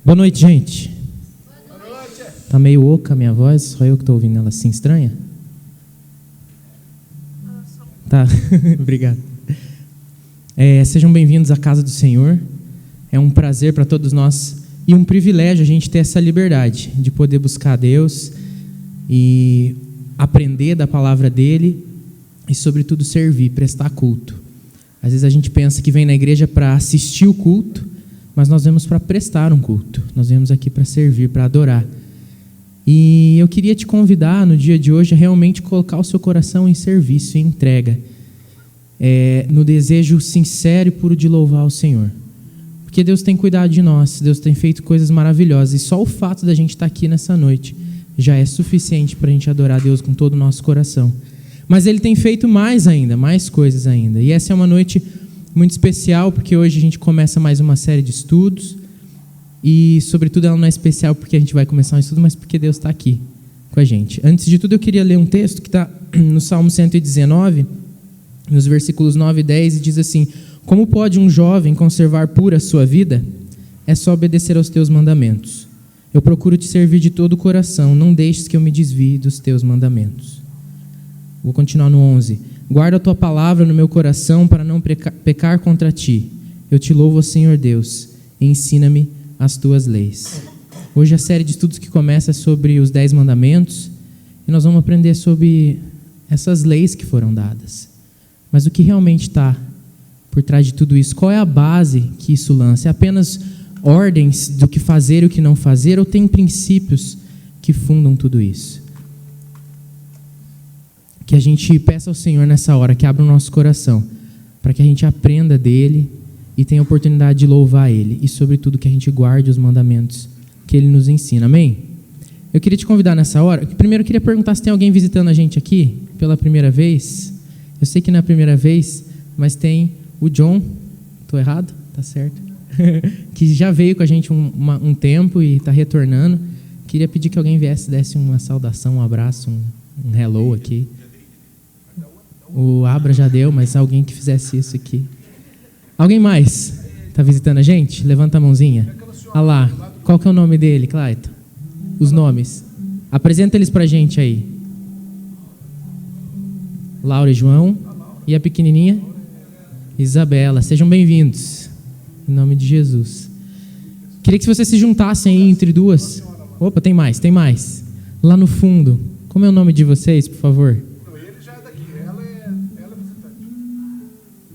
Boa noite, gente. Boa noite. Tá meio oca a minha voz, só eu que estou ouvindo ela assim estranha? Tá, obrigado. Sejam bem-vindos à casa do Senhor. É um prazer para todos nós e um privilégio a gente ter essa liberdade de poder buscar a Deus e aprender da palavra dele e, sobretudo, servir, prestar culto. Às vezes a gente pensa que vem na igreja para assistir o culto, mas nós vemos para prestar um culto. Nós vemos aqui para servir, para adorar. E eu queria te convidar no dia de hoje a realmente colocar o seu coração em serviço, em entrega, no desejo sincero e puro de louvar o Senhor. Porque Deus tem cuidado de nós, Deus tem feito coisas maravilhosas, e só o fato da gente estar aqui nessa noite já é suficiente para a gente adorar a Deus com todo o nosso coração. Mas Ele tem feito mais ainda, mais coisas ainda. E essa é uma noite muito especial, porque hoje a gente começa mais uma série de estudos, e sobretudo ela não é especial porque a gente vai começar um estudo, mas porque Deus está aqui com a gente. Antes de tudo eu queria ler um texto que está no Salmo 119, nos versículos 9 e 10, e diz assim: como pode um jovem conservar pura a sua vida? É só obedecer aos teus mandamentos. Eu procuro te servir de todo o coração, não deixes que eu me desvie dos teus mandamentos. Vou continuar no 11. Guarda a tua palavra no meu coração para não pecar contra ti. Eu te louvo, Senhor Deus, e ensina-me as tuas leis. Hoje a série de estudos que começa é sobre os 10 mandamentos, e nós vamos aprender sobre essas leis que foram dadas. Mas o que realmente está por trás de tudo isso? Qual é a base que isso lança? É apenas ordens do que fazer e o que não fazer, ou tem princípios que fundam tudo isso? Que a gente peça ao Senhor nessa hora, que abra o nosso coração, para que a gente aprenda dele e tenha a oportunidade de louvar ele, e sobretudo que a gente guarde os mandamentos que ele nos ensina, amém? Eu queria te convidar nessa hora, primeiro eu queria perguntar se tem alguém visitando a gente aqui pela primeira vez. Eu sei que não é a primeira vez, mas tem o John, estou errado? Tá certo. Que já veio com a gente um tempo e está retornando. Queria pedir que alguém viesse, desse uma saudação, um abraço, um hello aqui. O Abra já deu, mas alguém que fizesse isso aqui. Alguém mais está visitando a gente? Levanta a mãozinha. Ah lá, qual que é o nome dele, Clayton? Os nomes. Apresenta eles para a gente aí. Laura e João. E a pequenininha? Isabela. Sejam bem-vindos. Em nome de Jesus. Queria que vocês se juntassem aí entre duas. Opa, tem mais. Lá no fundo. Como é o nome de vocês, por favor? Ele já é daqui. Ela é visitante.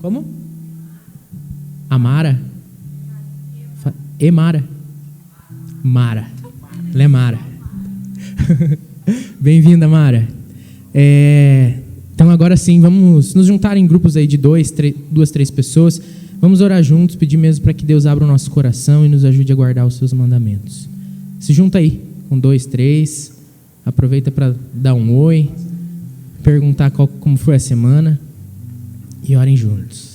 Como? Amara? Emara? Mara. Ela é Mara. Bem-vinda, Mara. Então agora sim, vamos nos juntar em grupos aí de duas, três pessoas. Vamos orar juntos, pedir mesmo para que Deus abra o nosso coração e nos ajude a guardar os seus mandamentos. Se junta aí, com 2, 3. Aproveita para dar um oi, perguntar como foi a semana e orem juntos.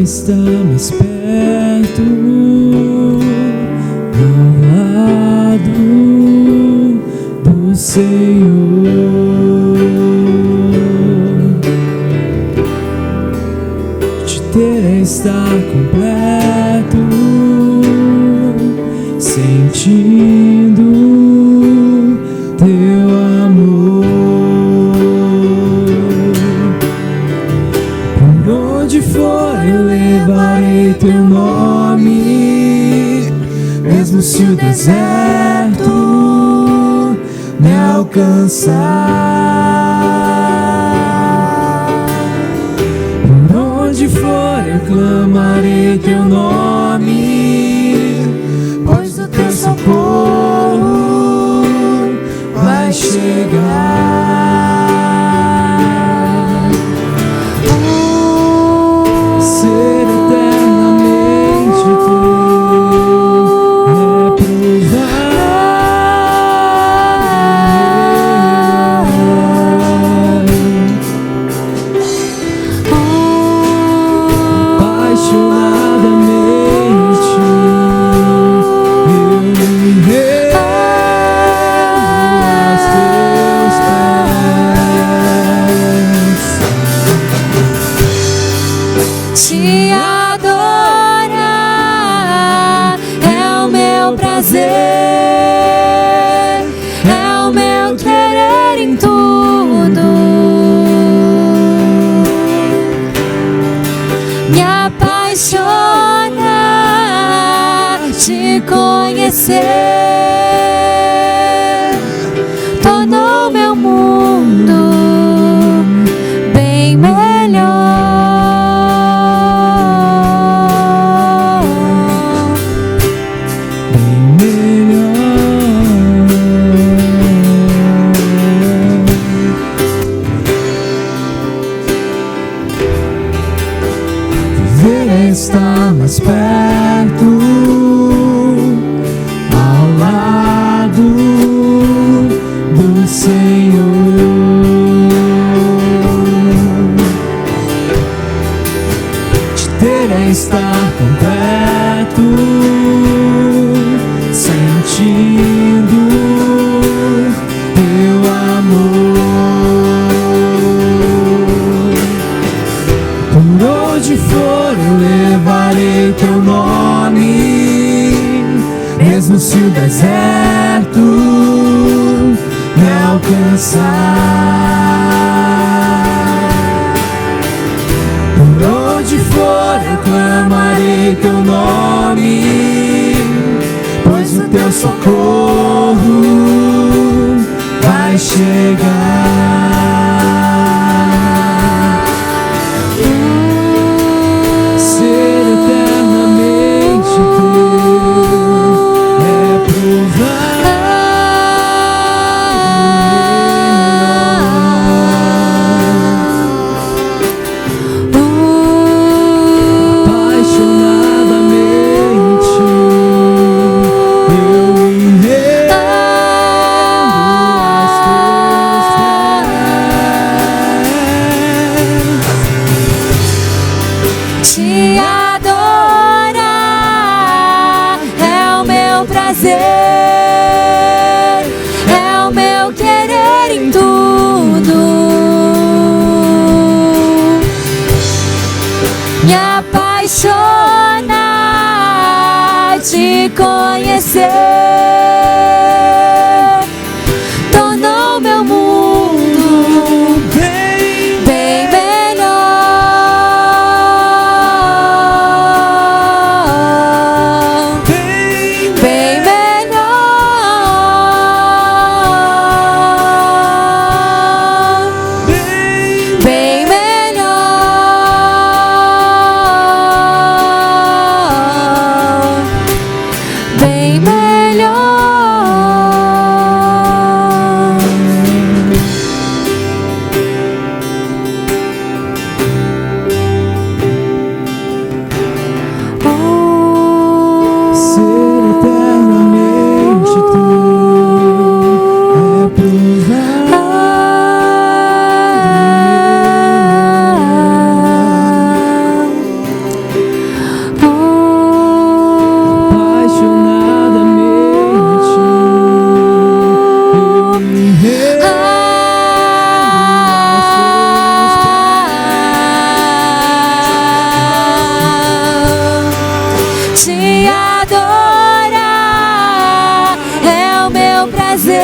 está mais perto, ao lado do Senhor. Te ter é estar completo, sentindo teu amor. Por onde for eu levarei teu nome, mesmo se o deserto me alcançar. Por onde for eu clamarei teu nome, pois o teu socorro vai chegar. Ser eternamente teu é apaixonadamente eu me rendo aos teus pés. Te adorar é o meu prazer, é o meu querer em tudo. Me apaixona te conhecer, tornou meu mundo bem melhor. Está mais perto, ao lado do Senhor. Te ter é estar completo, sentindo teu amor. Por onde for eu levarei teu nome, mesmo se o deserto me alcançar. Por onde for eu clamarei teu nome, pois o teu socorro vai chegar. Ser eternamente teu é apaixonadamente eu me rendo aos teus pés. Te adorar é o meu prazer, é o meu querer em tudo. Me apaixona te conhecer, tornou meu mundo bem melhor. Bem melhor. Bem melhor. Bem melhor. prazer,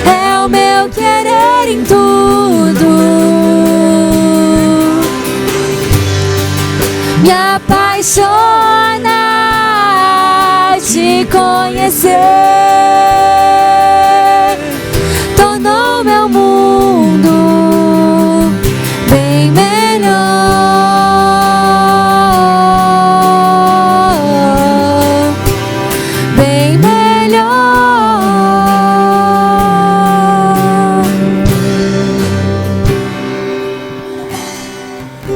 é o meu querer em tudo. Me apaixona te conhecer, tornou meu mundo bem melhor, bem melhor.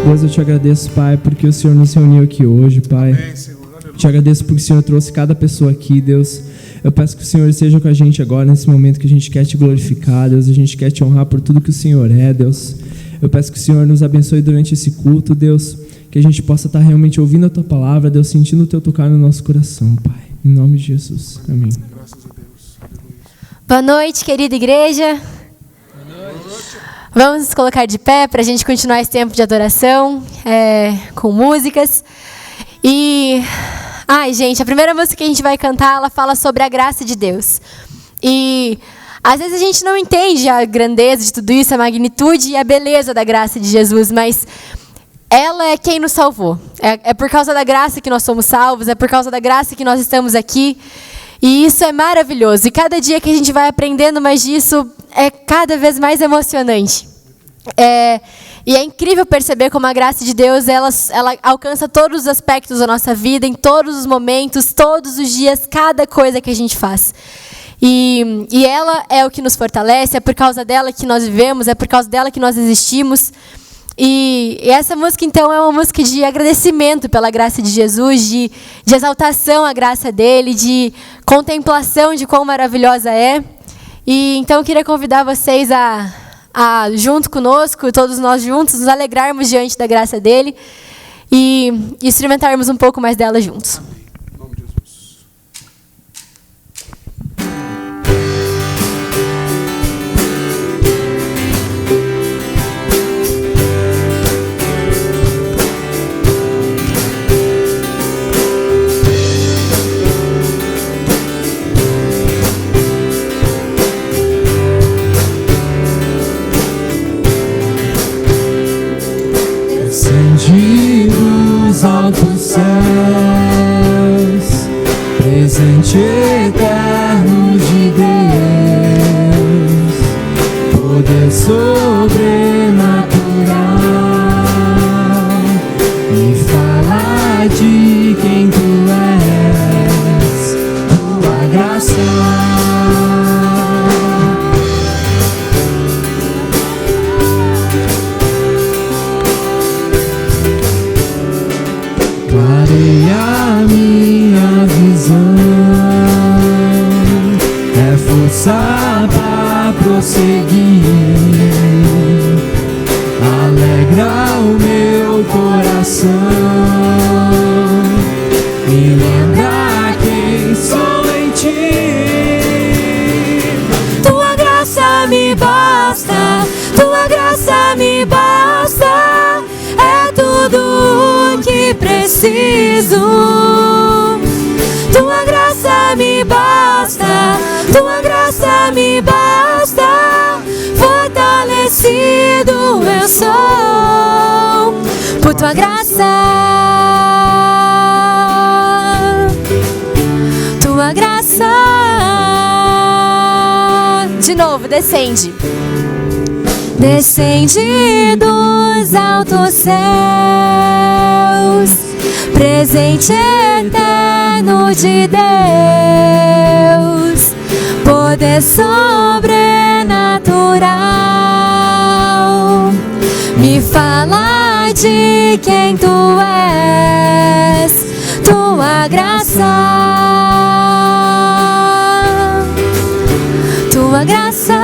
Deus, eu te agradeço, Pai, porque o Senhor nos reuniu aqui hoje, Pai. Amém, Senhor. Aleluia. Te agradeço porque o Senhor trouxe cada pessoa aqui, Deus. Eu peço que o Senhor esteja com a gente agora, nesse momento que a gente quer te glorificar, Deus. A gente quer te honrar por tudo que o Senhor é, Deus. Eu peço que o Senhor nos abençoe durante esse culto, Deus. Que a gente possa estar realmente ouvindo a Tua palavra, Deus, sentindo o Teu tocar no nosso coração, Pai. Em nome de Jesus. Amém. Graças a Deus. Aleluia. Boa noite, querida igreja. Vamos nos colocar de pé para a gente continuar esse tempo de adoração, com músicas. E, gente, a primeira música que a gente vai cantar, ela fala sobre a graça de Deus. E às vezes a gente não entende a grandeza de tudo isso, a magnitude e a beleza da graça de Jesus, mas ela é quem nos salvou. É por causa da graça que nós somos salvos, é por causa da graça que nós estamos aqui. E isso é maravilhoso. E cada dia que a gente vai aprendendo mais disso, é cada vez mais emocionante. E é incrível perceber como a graça de Deus, ela alcança todos os aspectos da nossa vida, em todos os momentos, todos os dias, cada coisa que a gente faz. E ela é o que nos fortalece, é por causa dela que nós vivemos, é por causa dela que nós existimos. E essa música, então, é uma música de agradecimento pela graça de Jesus, de exaltação à graça dele, de contemplação de quão maravilhosa é. E então eu queria convidar vocês a junto conosco, todos nós juntos, nos alegrarmos diante da graça dele e experimentarmos um pouco mais dela juntos. Em nome de Jesus. Descendi dos altos céus, presente eterno de Deus, poder sobrenatural, e falar de quem Tu és, Tua graça. Clareia minha visão, é força pra prosseguir, alegra o meu coração, me lembra quem sou em Ti. Tua graça me basta, Tua graça me basta, é tudo o que preciso. Tua graça me basta, Tua graça me basta, fortalecido eu sou por Tua graça. Tua graça. De novo, descende. Descende dos altos céus, presente eterno de Deus, poder sobrenatural, me fala de quem Tu és, Tua graça, Tua graça.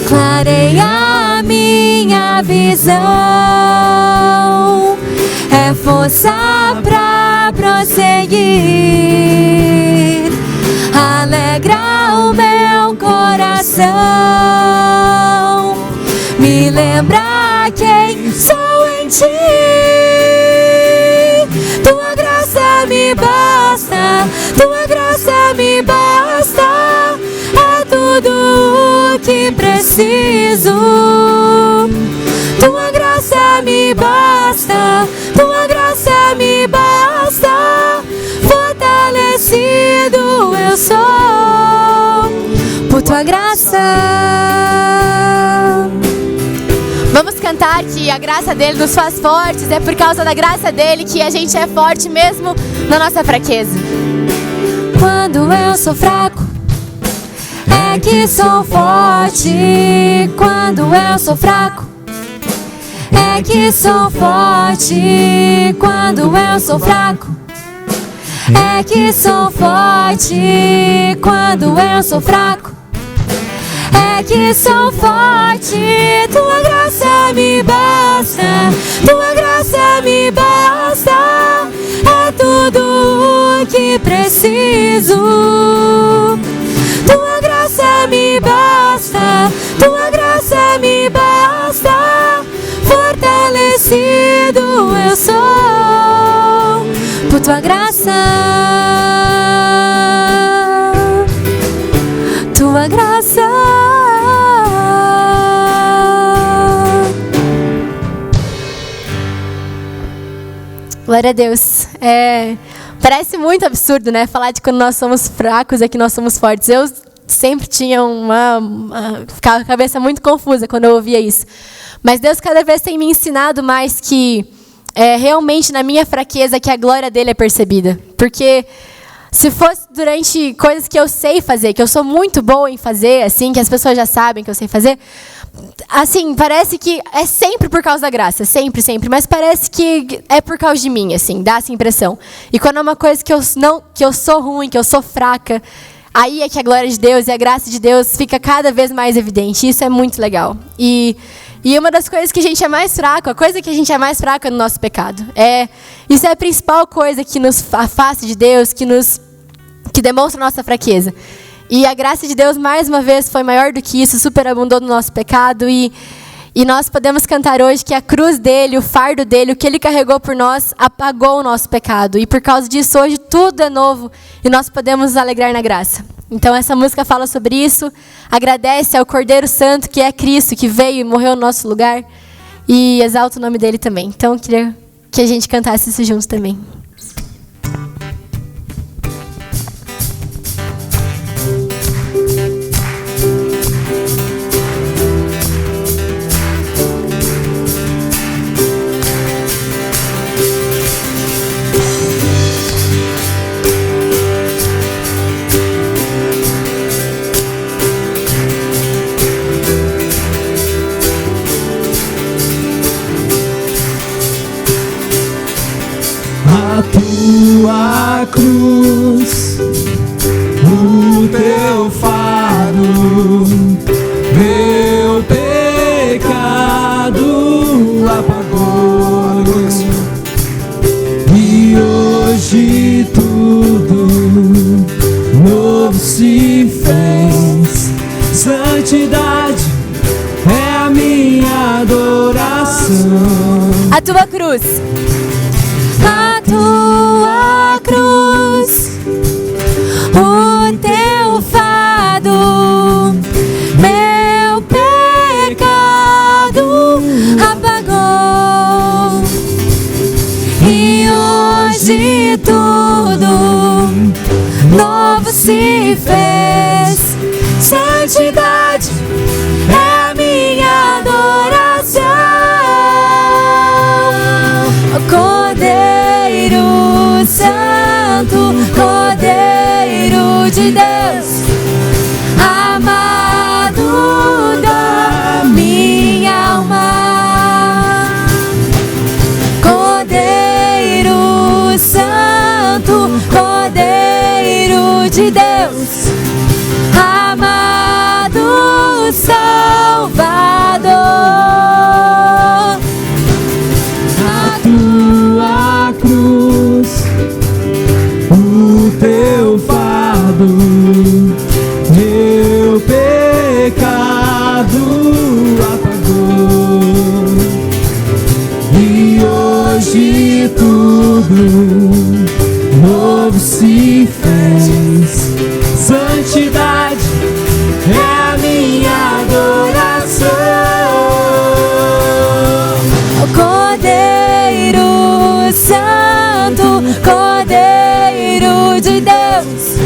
Clareia minha visão, é força pra prosseguir, alegra o meu coração, me lembra quem sou em Ti. Tua graça me basta, tua graça me basta, é tudo o que preciso. Tua graça me basta, tua graça me basta, fortalecido eu sou por tua graça. Vamos cantar que a graça dele nos faz fortes, é por causa da graça dele que a gente é forte mesmo na nossa fraqueza. Quando eu sou fraco, é que sou forte. Quando eu sou fraco, é que sou forte. Quando eu sou fraco, é que sou forte. Quando eu sou fraco, é que sou forte. Tua graça me basta, tua graça me basta, é tudo o que preciso. Tua graça me basta, tua graça me basta, fortalecido eu sou por tua graça. Tua graça. Glória a Deus. Parece muito absurdo, né? Falar de quando nós somos fracos é que nós somos fortes. Eu sempre tinha ficava a cabeça muito confusa quando eu ouvia isso. Mas Deus cada vez tem me ensinado mais que realmente na minha fraqueza que a glória dele é percebida. Porque se fosse durante coisas que eu sei fazer, que eu sou muito boa em fazer, assim, que as pessoas já sabem que eu sei fazer, assim, parece que é sempre por causa da graça, sempre, sempre, mas parece que é por causa de mim, assim, dá essa impressão. E quando é uma coisa que eu sou ruim, que eu sou fraca, aí é que a glória de Deus e a graça de Deus fica cada vez mais evidente. Isso é muito legal. E uma das coisas que a gente é mais fraco, a coisa que a gente é mais fraco é no nosso pecado. Isso é a principal coisa que nos afasta de Deus, que demonstra a nossa fraqueza. E a graça de Deus, mais uma vez, foi maior do que isso, superabundou no nosso pecado. E nós podemos cantar hoje que a cruz dele, o fardo dele, o que ele carregou por nós, apagou o nosso pecado. E por causa disso, hoje tudo é novo e nós podemos nos alegrar na graça. Então essa música fala sobre isso, agradece ao Cordeiro Santo, que é Cristo, que veio e morreu no nosso lugar, e exalta o nome dele também. Então eu queria que a gente cantasse isso juntos também. A tua cruz, o teu fardo, meu pecado apagou, e hoje tudo novo se fez. Santidade é a minha adoração. A tua cruz. A tua cruz, o teu fardo, meu pecado apagou, e hoje tudo novo se fez. Santidade é a minha adoração. Cordeiro Santo, Cordeiro de Deus, amado da minha alma. Cordeiro Santo, Cordeiro de Deus, amado Salvador. Tua cruz, o teu fardo, meu pecado apagou, e hoje tudo Cordeiro de Deus,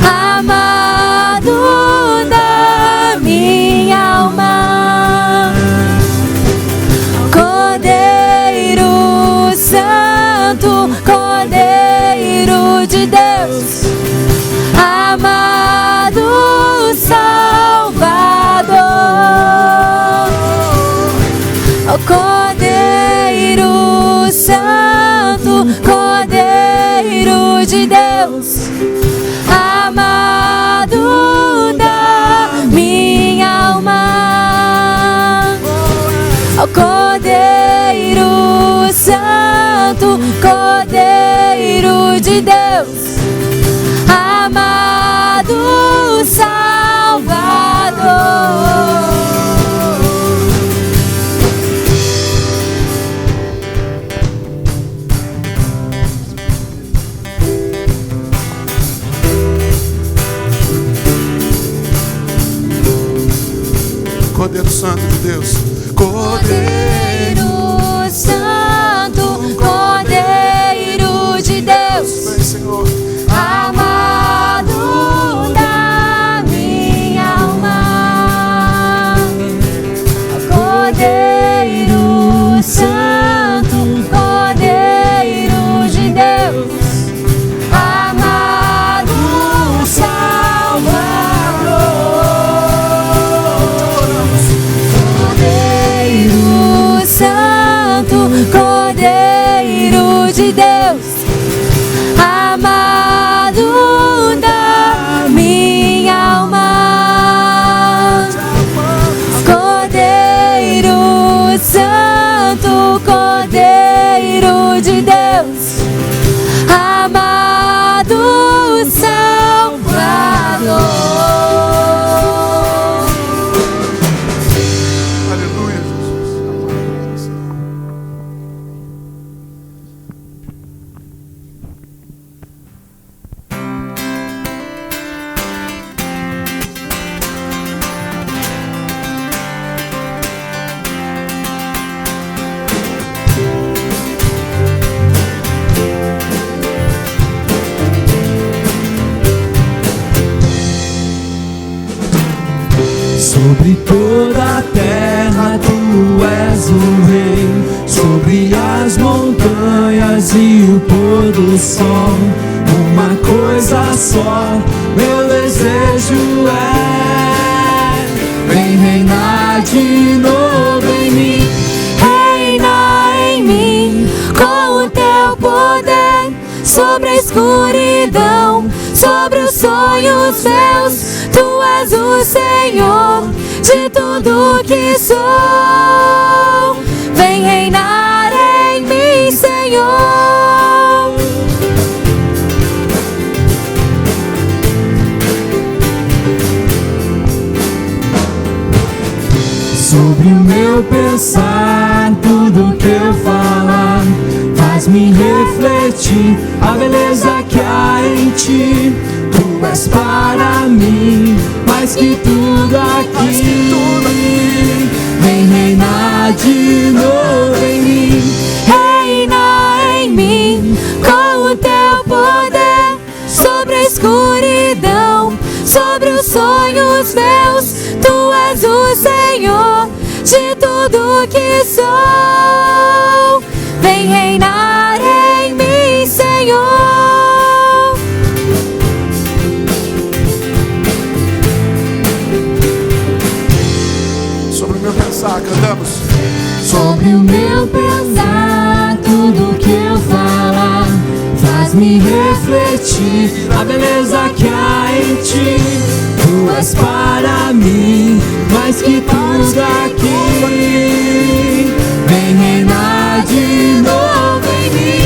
amado da minha alma. Cordeiro Santo, Cordeiro de Deus, amado Salvador. Cordeiro Santo, Cordeiro de Deus, amado da minha alma. Cordeiro Santo, Cordeiro de Deus, amado Salvador. Cordeiro Santo de Deus. Cordeiro Santo, Cordeiro de Deus, Vem, Senhor. amado da minha alma. Cordeiro Santo, Cordeiro de Deus, amado Salvador. Cordeiro Santo, Cordeiro de Deus, amado da minha alma. Cordeiro Santo, Cordeiro de Deus, amado Salvador. Aleluia, Jesus. Sobre toda a terra tu és o rei, sobre as montanhas e o pôr do sol. Uma coisa só, meu desejo é: vem reinar de novo em mim. Reina em mim com o teu poder, sobre a escuridão, sobre os sonhos meus. Tu és o Senhor de tudo que sou. Vem reinar em mim, Senhor. Sobre o meu pensar, tudo que eu falar, faz-me refletir a beleza que há em ti. Tu és para mim mais que tudo aqui. Vem reinar de novo em mim. Reina em mim com o teu poder, sobre a escuridão, sobre os sonhos meus. Tu és o Senhor de tudo que sou. Vem reinar em mim, Senhor. Sobre o meu pensar, cantamos. Sobre o meu pensar, tudo que eu falar, faz-me refletir A beleza que há em ti. Tu és para mim mais que tudo aqui. Vem reinar de novo em mim.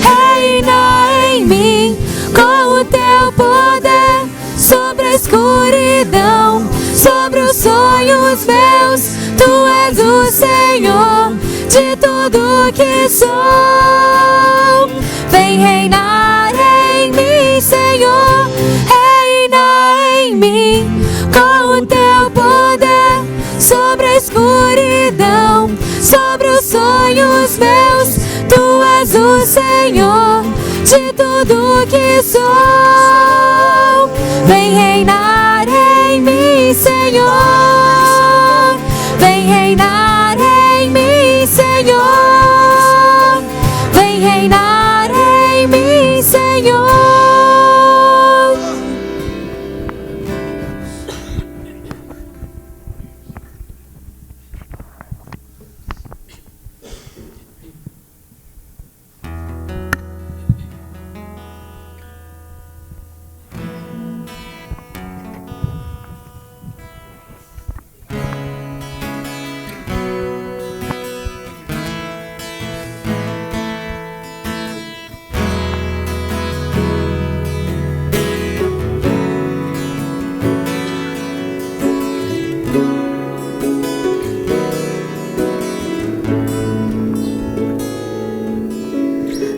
Reina em mim com o teu poder, sobre a escuridão, sobre os sonhos meus. Tu és o Senhor de tudo que sou. Vem reinar em mim, Senhor. Reina em mim com o teu poder, sobre a escuridão, sobre os sonhos meus. Tu és o Senhor de tudo que sou. Vem reinar em mim, Senhor. Vem reinar em mim, Senhor. Vem reinar em mim, Senhor.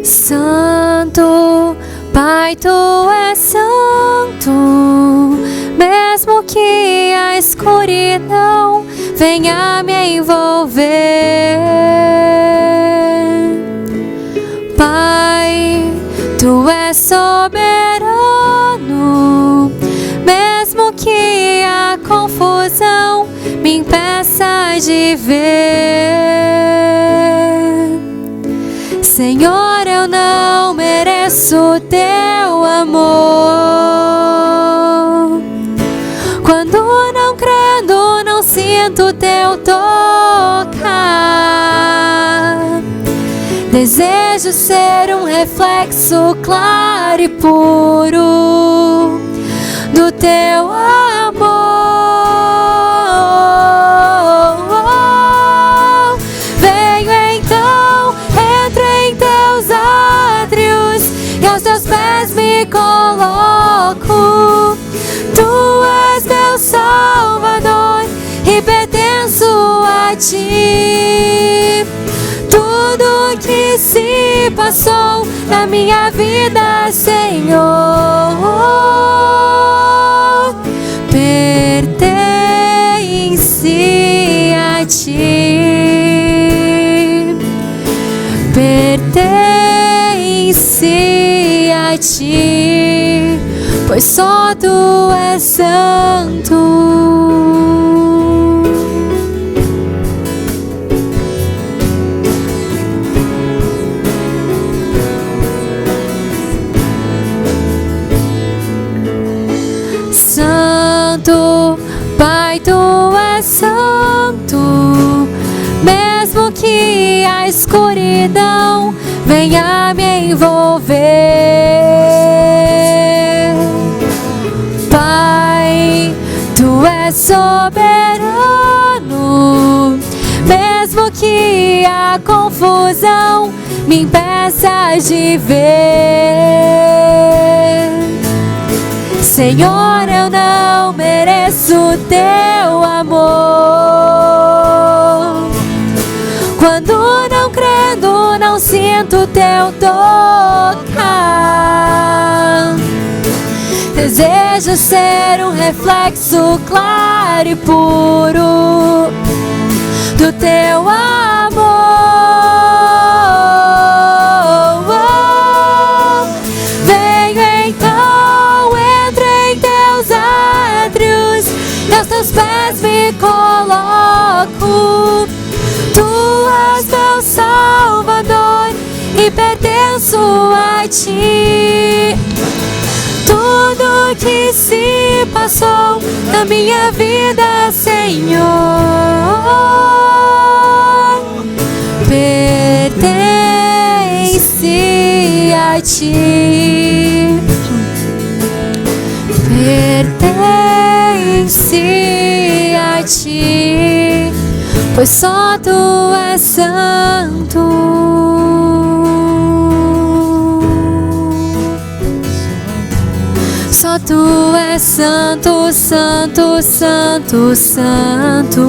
Santo, Pai, Tu és santo, mesmo que a escuridão venha me envolver. Pai, Tu és soberano, mesmo que a confusão me impeça de ver. Senhor, eu não mereço Teu amor. Quando não crendo, não sinto Teu tocar. Desejo ser um reflexo claro e puro do Teu amor. Venho então, entro em Teus átrios e aos Teus pés me coloco. Tu és meu Salvador e pertenço a Ti. Tudo que se passou na minha vida, Senhor, pertence a Ti. Pertence a Ti, pois só Tu és santo. Santo, Pai, Tu és santo, mesmo que a escuridão venha me envolver. Pai, Tu és soberano, mesmo que a confusão me impeça de ver. Senhor, eu não mereço Teu amor. Quando não crendo, não sinto Teu tocar. Desejo ser um reflexo claro e puro do Teu amor. Venho então, entro em Teus átrios e aos Teus pés me coloco. Tu és meu Salvador e pertenço a Ti. Tudo que se passou na minha vida, Senhor, pertence a Ti. Pertence a Ti, pois só Tu és santo. Só Tu és santo, santo, santo, santo.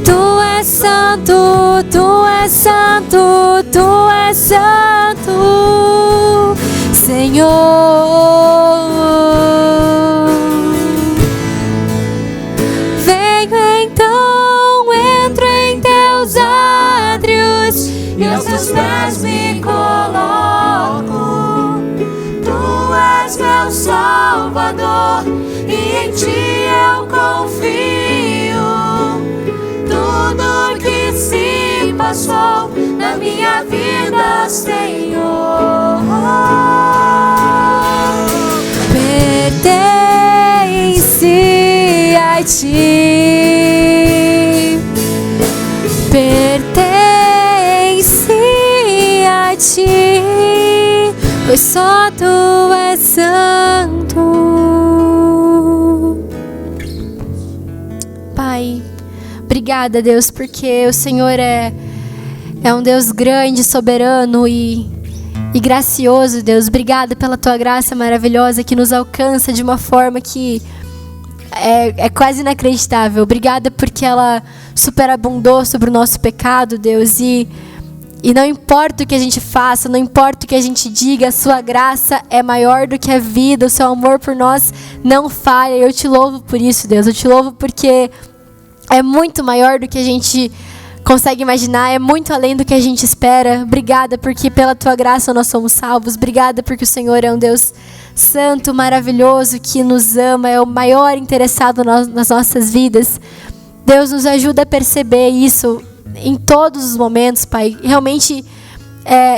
Tu és santo, Tu és santo, Tu és santo, Senhor. Venho então, entro em Teus átrios e aos Teus pés me coloco. ti eu confio. Tudo que se passou na minha vida, Senhor, pertence a ti. Pertence a ti, pois só tu és santo. Pai, obrigada, Deus, porque o Senhor é um Deus grande, soberano e gracioso, Deus. Obrigada pela tua graça maravilhosa que nos alcança de uma forma que é quase inacreditável. Obrigada porque ela superabundou sobre o nosso pecado, Deus. E não importa o que a gente faça, não importa o que a gente diga, a sua graça é maior do que a vida, o seu amor por nós não falha. Eu te louvo por isso, Deus. Eu te louvo porque é muito maior do que a gente consegue imaginar, é muito além do que a gente espera. Obrigada porque pela tua graça nós somos salvos. Obrigada porque o Senhor é um Deus santo, maravilhoso, que nos ama, é o maior interessado nas nossas vidas. Deus, nos ajuda a perceber isso em todos os momentos, Pai. Realmente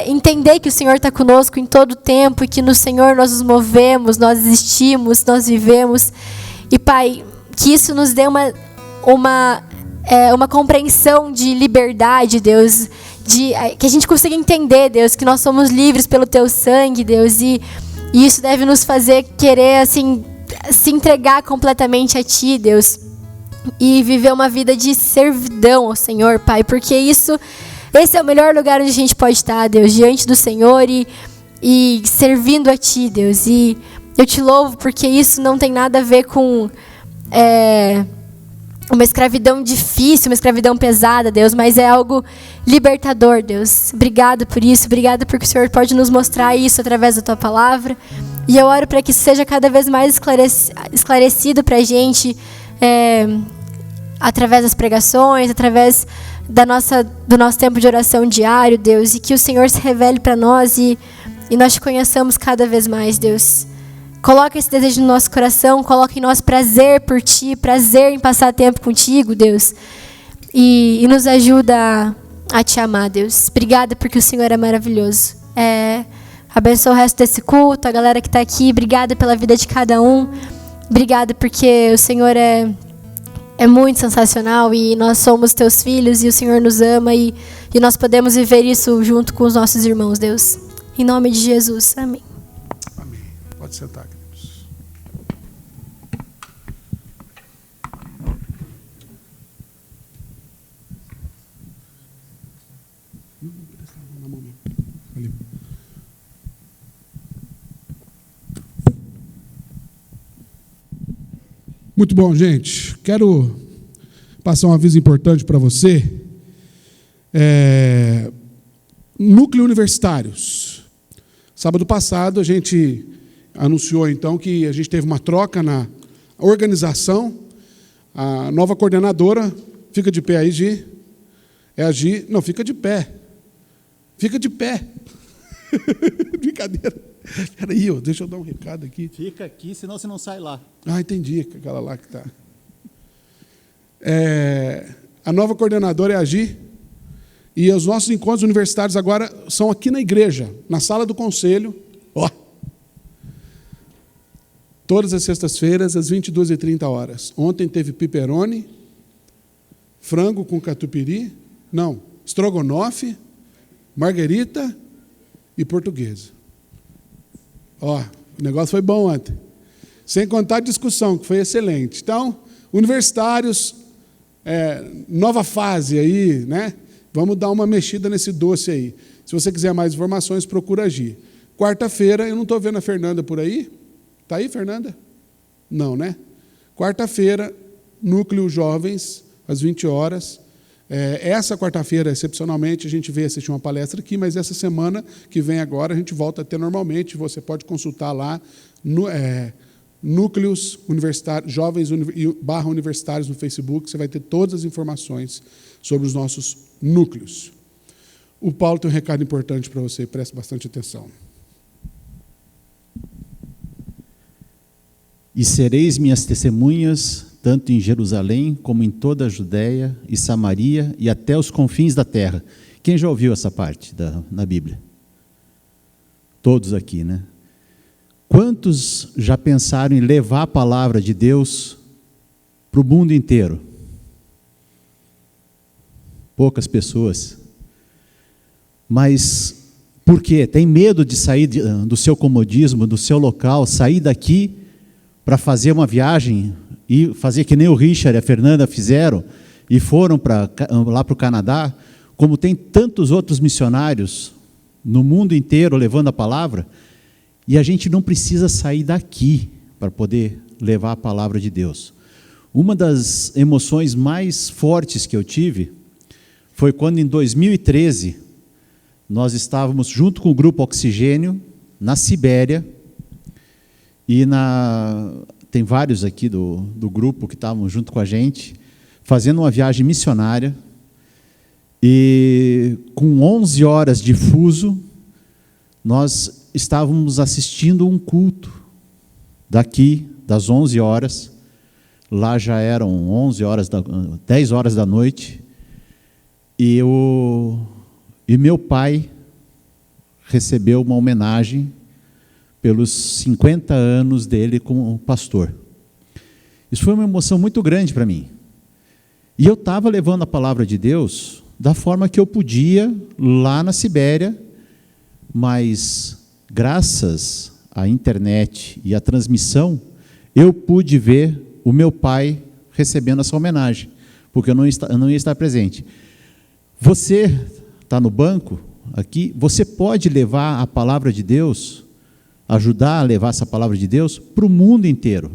entender que o Senhor está conosco em todo o tempo e que no Senhor nós nos movemos, nós existimos, nós vivemos. E, Pai, que isso nos dê uma compreensão de liberdade, Deus, que a gente consiga entender, Deus, que nós somos livres pelo Teu sangue, Deus, e isso deve nos fazer querer, assim, se entregar completamente a Ti, Deus, e viver uma vida de servidão ao Senhor, Pai, porque esse é o melhor lugar onde a gente pode estar, Deus, diante do Senhor e servindo a Ti, Deus. E eu te louvo porque isso não tem nada a ver com uma escravidão difícil, uma escravidão pesada, Deus, mas é algo libertador, Deus. Obrigada por isso, obrigada porque o Senhor pode nos mostrar isso através da Tua palavra. E eu oro para que isso seja cada vez mais esclarecido para a gente, através das pregações, através do nosso tempo de oração diário, Deus, e que o Senhor se revele para nós e nós te conheçamos cada vez mais, Deus. Coloca esse desejo no nosso coração, coloca em nós prazer por Ti, prazer em passar tempo contigo, Deus. E nos ajuda a Te amar, Deus. Obrigada porque o Senhor é maravilhoso. Abençoa o resto desse culto, a galera que está aqui. Obrigada pela vida de cada um. Obrigada porque o Senhor é muito sensacional e nós somos Teus filhos e o Senhor nos ama e nós podemos viver isso junto com os nossos irmãos, Deus. Em nome de Jesus. Amém. Amém. Pode sentar, queridos. Ali. Muito bom, gente. Quero passar um aviso importante para você. Núcleo Universitários. Sábado passado a gente anunciou então que a gente teve uma troca na organização. A nova coordenadora, fica de pé aí, Gi. É a Gi. Não, fica de pé. Fica de pé. Brincadeira. Peraí, deixa eu dar um recado aqui. Fica aqui, senão você não sai lá. Ah, entendi, aquela lá que está. A nova coordenadora é a Gi. E os nossos encontros universitários agora são aqui na igreja, na sala do conselho. Ó. Todas as sextas-feiras, às 22h30. Ontem teve pepperoni, frango com catupiry, estrogonofe, marguerita e portuguesa. Ó, o negócio foi bom ontem. Sem contar a discussão, que foi excelente. Então, universitários, nova fase aí, né? Vamos dar uma mexida nesse doce aí. Se você quiser mais informações, procura agir. Quarta-feira, eu não estou vendo a Fernanda por aí. Está aí, Fernanda? Não, né? Quarta-feira, Núcleo Jovens, às 20h. Essa quarta-feira, excepcionalmente, a gente veio assistir uma palestra aqui, mas essa semana que vem agora, a gente volta a ter normalmente. Você pode consultar lá, Núcleos Universitários, Jovens /Universitários no Facebook, você vai ter todas as informações sobre os nossos núcleos. O Paulo tem um recado importante para você, preste bastante atenção. E sereis minhas testemunhas, tanto em Jerusalém, como em toda a Judéia e Samaria, e até os confins da terra. Quem já ouviu essa parte na Bíblia? Todos aqui, né? Quantos já pensaram em levar a palavra de Deus para o mundo inteiro? Poucas pessoas. Mas por quê? Tem medo de sair do seu comodismo, do seu local, sair daqui para fazer uma viagem e fazer que nem o Richard e a Fernanda fizeram e foram lá para o Canadá, como tem tantos outros missionários no mundo inteiro levando a palavra, e a gente não precisa sair daqui para poder levar a palavra de Deus. Uma das emoções mais fortes que eu tive foi quando, em 2013, nós estávamos junto com o Grupo Oxigênio, na Sibéria, e tem vários aqui do grupo que estavam junto com a gente, fazendo uma viagem missionária, e com 11 horas de fuso, nós estávamos assistindo um culto daqui, das 11 horas, lá já eram 10 horas da noite, e meu pai recebeu uma homenagem pelos 50 anos dele como pastor. Isso foi uma emoção muito grande para mim. E eu estava levando a palavra de Deus da forma que eu podia lá na Sibéria, mas graças à internet e à transmissão, eu pude ver o meu pai recebendo essa homenagem, porque eu não ia estar presente. Você está no banco aqui, você pode levar a palavra de Deus, ajudar a levar essa palavra de Deus para o mundo inteiro.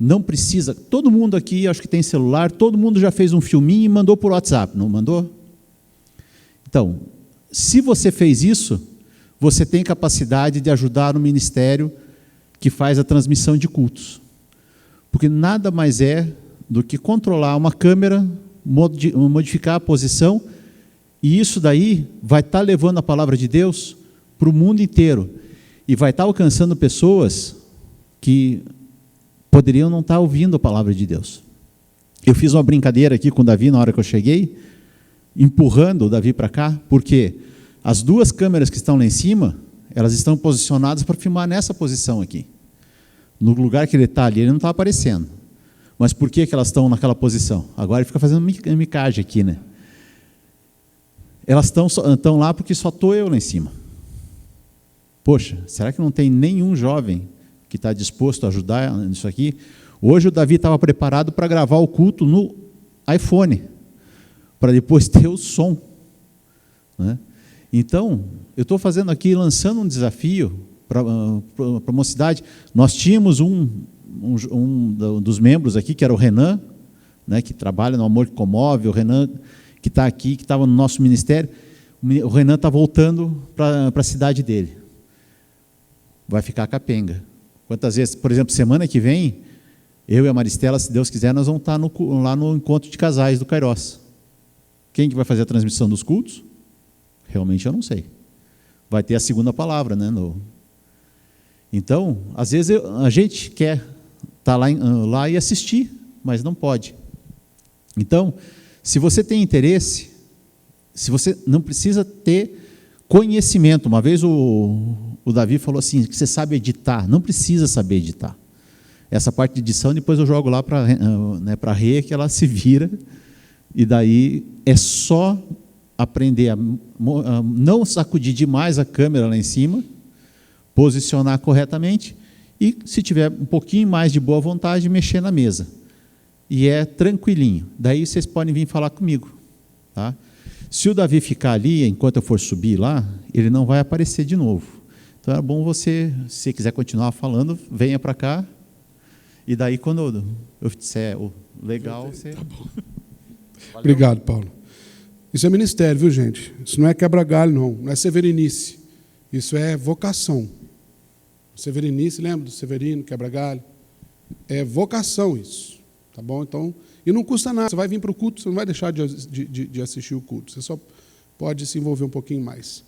Não precisa, todo mundo aqui, acho que tem celular, todo mundo já fez um filminho e mandou por WhatsApp, não mandou? Então, se você fez isso, você tem capacidade de ajudar no ministério que faz a transmissão de cultos. Porque nada mais é do que controlar uma câmera, modificar a posição, e isso daí vai estar levando a palavra de Deus para o mundo inteiro. E vai estar alcançando pessoas que poderiam não estar ouvindo a palavra de Deus. Eu fiz uma brincadeira aqui com o Davi na hora que eu cheguei, empurrando o Davi para cá, porque as duas câmeras que estão lá em cima, elas estão posicionadas para filmar nessa posição aqui. No lugar que ele está ali, ele não está aparecendo. Mas por que elas estão naquela posição? Agora ele fica fazendo micagem aqui, né? Elas estão lá porque só estou eu lá em cima. Poxa, será que não tem nenhum jovem que está disposto a ajudar nisso aqui? Hoje o Davi estava preparado para gravar o culto no iPhone, para depois ter o som, né? Então, eu estou fazendo aqui, lançando um desafio para a mocidade. Nós tínhamos um dos membros aqui, que era o Renan, né, que trabalha no Amor que Comove, o Renan que está aqui, que estava no nosso ministério. O Renan está voltando para a cidade dele. Vai ficar capenga. Quantas vezes, por exemplo, semana que vem, eu e a Maristela, se Deus quiser, nós vamos estar lá no encontro de casais do Kairos. Quem que vai fazer a transmissão dos cultos? Realmente eu não sei. Vai ter a segunda palavra, né? Então, às vezes a gente quer estar lá e assistir, mas não pode. Então, se você tem interesse, se você não precisa ter conhecimento. Uma vez o Davi falou assim, que você sabe editar. Não precisa saber editar. Essa parte de edição, depois eu jogo lá para a Rê, que ela se vira, e daí é só aprender a não sacudir demais a câmera lá em cima, posicionar corretamente, e se tiver um pouquinho mais de boa vontade, mexer na mesa. E é tranquilinho. Daí vocês podem vir falar comigo. Tá? Se o Davi ficar ali, enquanto eu for subir lá, ele não vai aparecer de novo. Então é bom você, se quiser continuar falando, venha para cá, e daí quando eu disser legal, você... Tá bom. Obrigado, Paulo. Isso é ministério, viu, gente? Isso não é quebra-galho, não é severinice. Isso é vocação. Severinice, lembra do Severino, quebra-galho? É vocação isso, tá bom? Então, e não custa nada. Você vai vir para o culto, você não vai deixar de assistir o culto. Você só pode se envolver um pouquinho mais.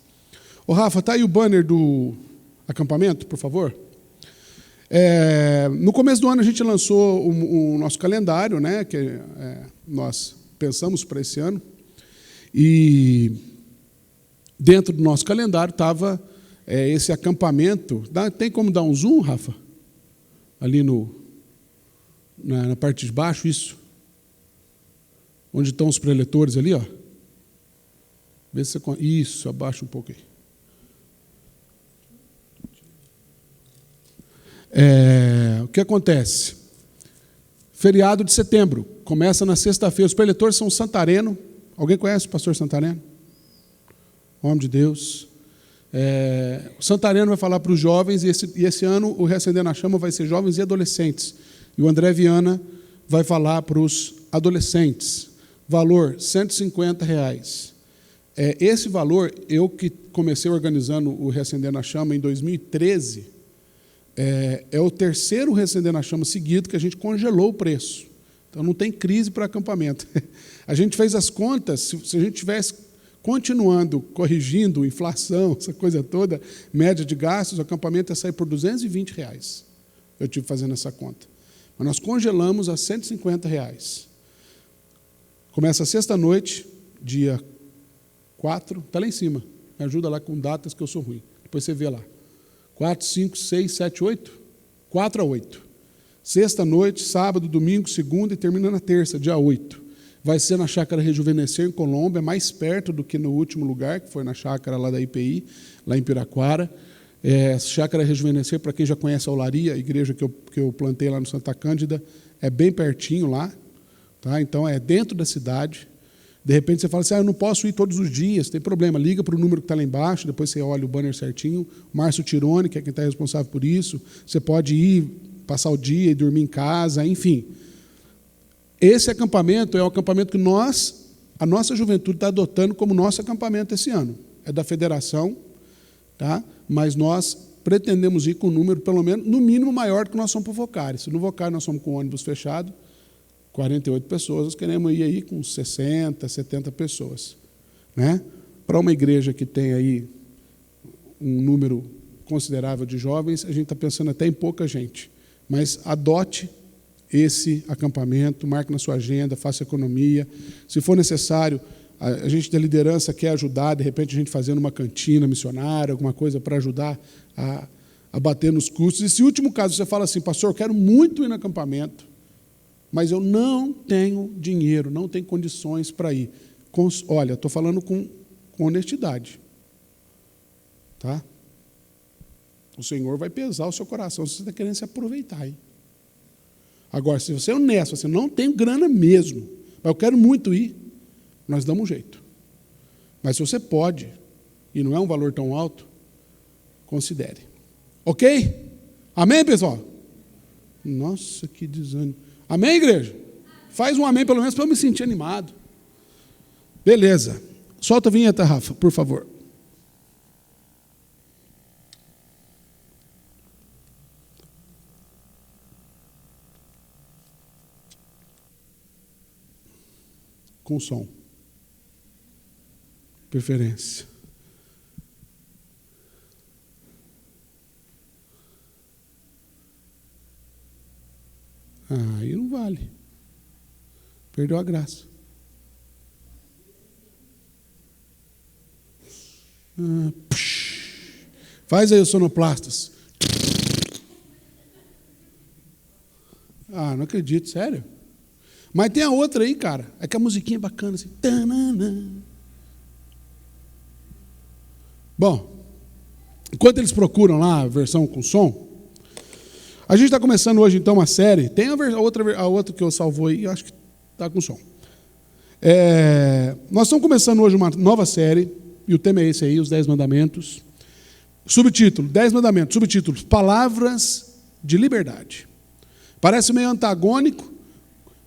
Ô, Rafa, tá aí o banner do acampamento, por favor? No começo do ano a gente lançou o nosso calendário, né, que nós pensamos para esse ano, e dentro do nosso calendário estava esse acampamento. Tem como dar um zoom, Rafa? Ali na parte de baixo, isso. Onde estão os preletores ali, ó. Vê se você... Isso, abaixa um pouco aí. O que acontece? Feriado de setembro, começa na sexta-feira. Os preletores são Santareno. Alguém conhece o pastor Santareno? Homem de Deus. O Santareno vai falar para os jovens, e esse ano o Reacender na Chama vai ser jovens e adolescentes. E o André Viana vai falar para os adolescentes. Valor, R$150. Esse valor, eu que comecei organizando o Reacender na Chama em 2013, é o terceiro Reacender na Chama seguido que a gente congelou o preço. Então não tem crise para acampamento. A gente fez as contas, se a gente tivesse continuando, corrigindo inflação, essa coisa toda, média de gastos, o acampamento ia sair por R$220. Eu tive fazendo essa conta. Mas nós congelamos a R$150. Começa sexta-noite, dia 4, está lá em cima. Me ajuda lá com datas que eu sou ruim. Depois você vê lá. 4, 5, 6, 7, 8? 4 a 8. Sexta-noite, sábado, domingo, segunda e termina na terça, dia 8. Vai ser na Chácara Rejuvenescer, em Colômbia, mais perto do que no último lugar, que foi na chácara lá da IPI, lá em Piraquara. Chácara Rejuvenescer, para quem já conhece a Olaria, a igreja que eu plantei lá no Santa Cândida, é bem pertinho lá. Tá? Então, é dentro da cidade. De repente, você fala assim, eu não posso ir todos os dias, tem problema. Liga para o número que está lá embaixo, depois você olha o banner certinho. Márcio Tirone, que é quem está responsável por isso. Você pode ir, passar o dia e dormir em casa, enfim. Esse acampamento é o acampamento que a nossa juventude está adotando como nosso acampamento esse ano. É da federação, tá? Mas nós pretendemos ir com um número, pelo menos, no mínimo, maior do que nós somos para o Vocari. Se no Vocari nós somos com o ônibus fechado, 48 pessoas, nós queremos ir aí com 60, 70 pessoas. Né? Para uma igreja que tem aí um número considerável de jovens, a gente está pensando até em pouca gente. Mas adote esse acampamento, marque na sua agenda, faça economia. Se for necessário, a gente da liderança quer ajudar, de repente a gente fazendo uma cantina missionária, alguma coisa para ajudar a bater nos custos. E se, último caso, você fala assim, pastor, eu quero muito ir no acampamento, mas eu não tenho dinheiro, não tenho condições para ir. Olha, estou falando com honestidade. Tá? O Senhor vai pesar o seu coração se você está querendo se aproveitar. Hein? Agora, se você é honesto, você não tem grana mesmo, mas eu quero muito ir, nós damos um jeito. Mas se você pode, e não é um valor tão alto, considere. Ok? Amém, pessoal? Nossa, que desânimo. Amém, igreja? Faz um amém, pelo menos, para eu me sentir animado. Beleza. Solta a vinheta, Rafa, por favor. Com som. Preferência. Aí não vale. Perdeu a graça. Faz aí os sonoplastas. Não acredito, sério. Mas tem a outra aí, cara. É que a musiquinha é bacana assim. Bom, enquanto eles procuram lá a versão com som, a gente está começando hoje, então, uma série. Tem a outra que eu salvou aí, eu acho que está com som. Nós estamos começando hoje uma nova série, e o tema é esse aí, os 10 mandamentos. Subtítulo, 10 mandamentos. Subtítulo, palavras de liberdade. Parece meio antagônico,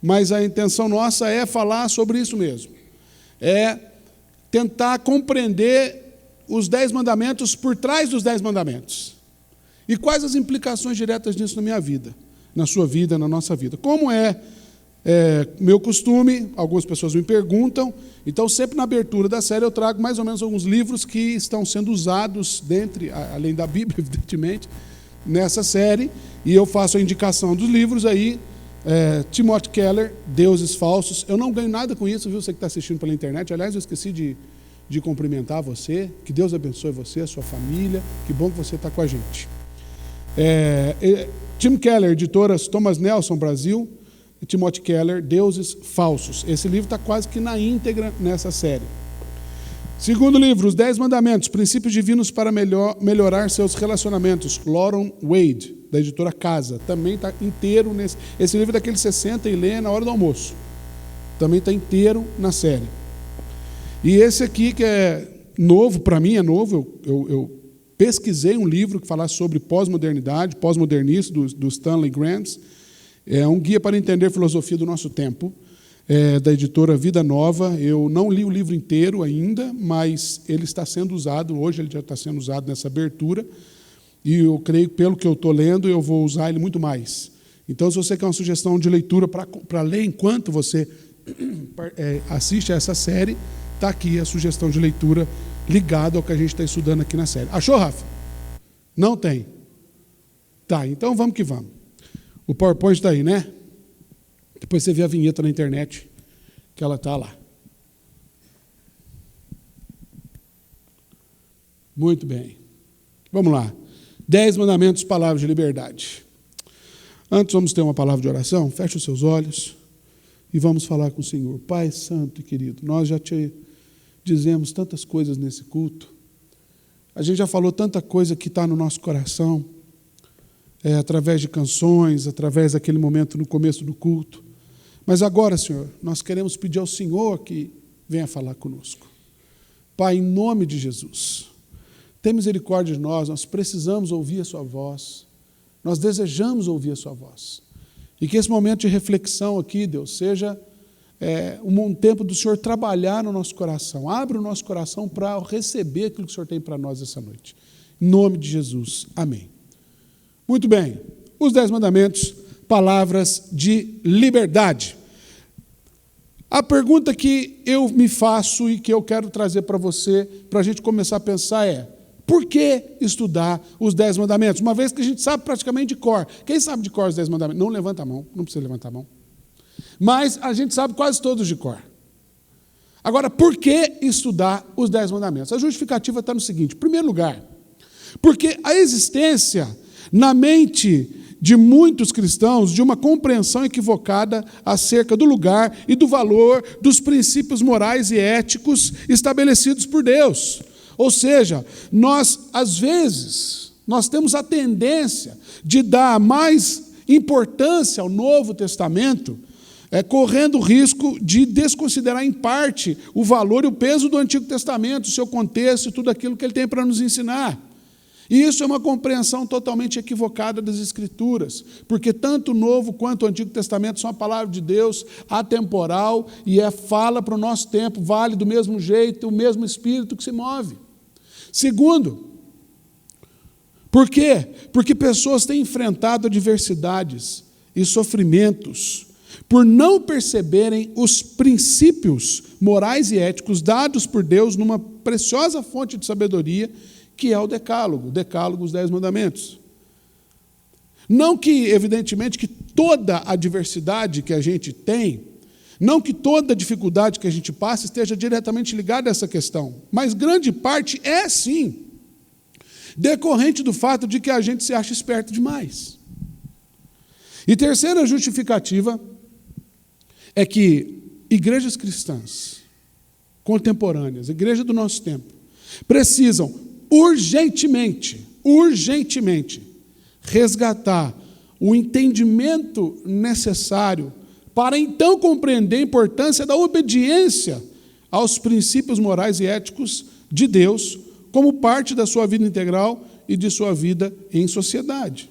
mas a intenção nossa é falar sobre isso mesmo. É tentar compreender os 10 mandamentos por trás dos 10 mandamentos. E quais as implicações diretas disso na minha vida, na sua vida, na nossa vida. Como é meu costume, algumas pessoas me perguntam, então sempre na abertura da série eu trago mais ou menos alguns livros que estão sendo usados além da Bíblia, evidentemente, nessa série, e eu faço a indicação dos livros aí, Timothy Keller, Deuses Falsos. Eu não ganho nada com isso, viu? Você que está assistindo pela internet. Aliás, eu esqueci de cumprimentar você. Que Deus abençoe você, a sua família. Que bom que você está com a gente. Tim Keller, editoras Thomas Nelson, Brasil, e Timothy Keller, Deuses Falsos. Esse livro está quase que na íntegra nessa série. Segundo livro, Os 10 Mandamentos, Princípios Divinos para Melhorar Seus Relacionamentos, Lauren Wade, da editora Casa. Também está inteiro nesse. Esse livro é daquele 60 e lê na hora do almoço. Também está inteiro na série. E esse aqui, que é novo, para mim é novo, eu pesquisei um livro que falasse sobre pós-modernidade, pós-modernismo, do Stanley Grants. É um guia para entender a filosofia do nosso tempo, da editora Vida Nova. Eu não li o livro inteiro ainda, mas ele está sendo usado, hoje ele já está sendo usado nessa abertura, e eu creio que, pelo que eu estou lendo, eu vou usar ele muito mais. Então, se você quer uma sugestão de leitura para ler enquanto você assiste a essa série, está aqui a sugestão de leitura ligada ao que a gente está estudando aqui na série. Achou, Rafa? Não tem? Tá, então vamos que vamos. O PowerPoint está aí, né? Depois você vê a vinheta na internet, que ela está lá. Muito bem. Vamos lá. 10 mandamentos, palavras de liberdade. Antes vamos ter uma palavra de oração. Feche os seus olhos e vamos falar com o Senhor. Pai santo e querido, nós já te dizemos tantas coisas nesse culto. A gente já falou tanta coisa que está no nosso coração, através de canções, através daquele momento no começo do culto. Mas agora, Senhor, nós queremos pedir ao Senhor que venha falar conosco. Pai, em nome de Jesus, tem misericórdia de nós precisamos ouvir a sua voz, nós desejamos ouvir a sua voz. E que esse momento de reflexão aqui, Deus, seja um tempo do Senhor trabalhar no nosso coração. Abre o nosso coração para receber aquilo que o Senhor tem para nós essa noite. Em nome de Jesus. Amém. Muito bem. Os 10 mandamentos, palavras de liberdade. A pergunta que eu me faço e que eu quero trazer para você, para a gente começar a pensar por que estudar os 10 mandamentos? Uma vez que a gente sabe praticamente de cor. Quem sabe de cor os 10 mandamentos? Não levanta a mão, não precisa levantar a mão. Mas a gente sabe quase todos de cor. Agora, por que estudar os 10 mandamentos? A justificativa está no seguinte: em primeiro lugar, porque a existência na mente de muitos cristãos de uma compreensão equivocada acerca do lugar e do valor dos princípios morais e éticos estabelecidos por Deus. Ou seja, às vezes, nós temos a tendência de dar mais importância ao Novo Testamento, correndo o risco de desconsiderar em parte o valor e o peso do Antigo Testamento, o seu contexto e tudo aquilo que ele tem para nos ensinar. E isso é uma compreensão totalmente equivocada das Escrituras, porque tanto o Novo quanto o Antigo Testamento são a palavra de Deus, atemporal, e fala para o nosso tempo, vale do mesmo jeito, o mesmo Espírito que se move. Segundo, por quê? Porque pessoas têm enfrentado adversidades e sofrimentos por não perceberem os princípios morais e éticos dados por Deus numa preciosa fonte de sabedoria, que é o Decálogo, os 10 mandamentos. Não que, evidentemente, que toda adversidade que a gente tem, não que toda dificuldade que a gente passa esteja diretamente ligada a essa questão, mas grande parte é sim, decorrente do fato de que a gente se acha esperto demais. E terceira justificativa é que igrejas cristãs, contemporâneas, igreja do nosso tempo, precisam urgentemente resgatar o entendimento necessário para então compreender a importância da obediência aos princípios morais e éticos de Deus como parte da sua vida integral e de sua vida em sociedade.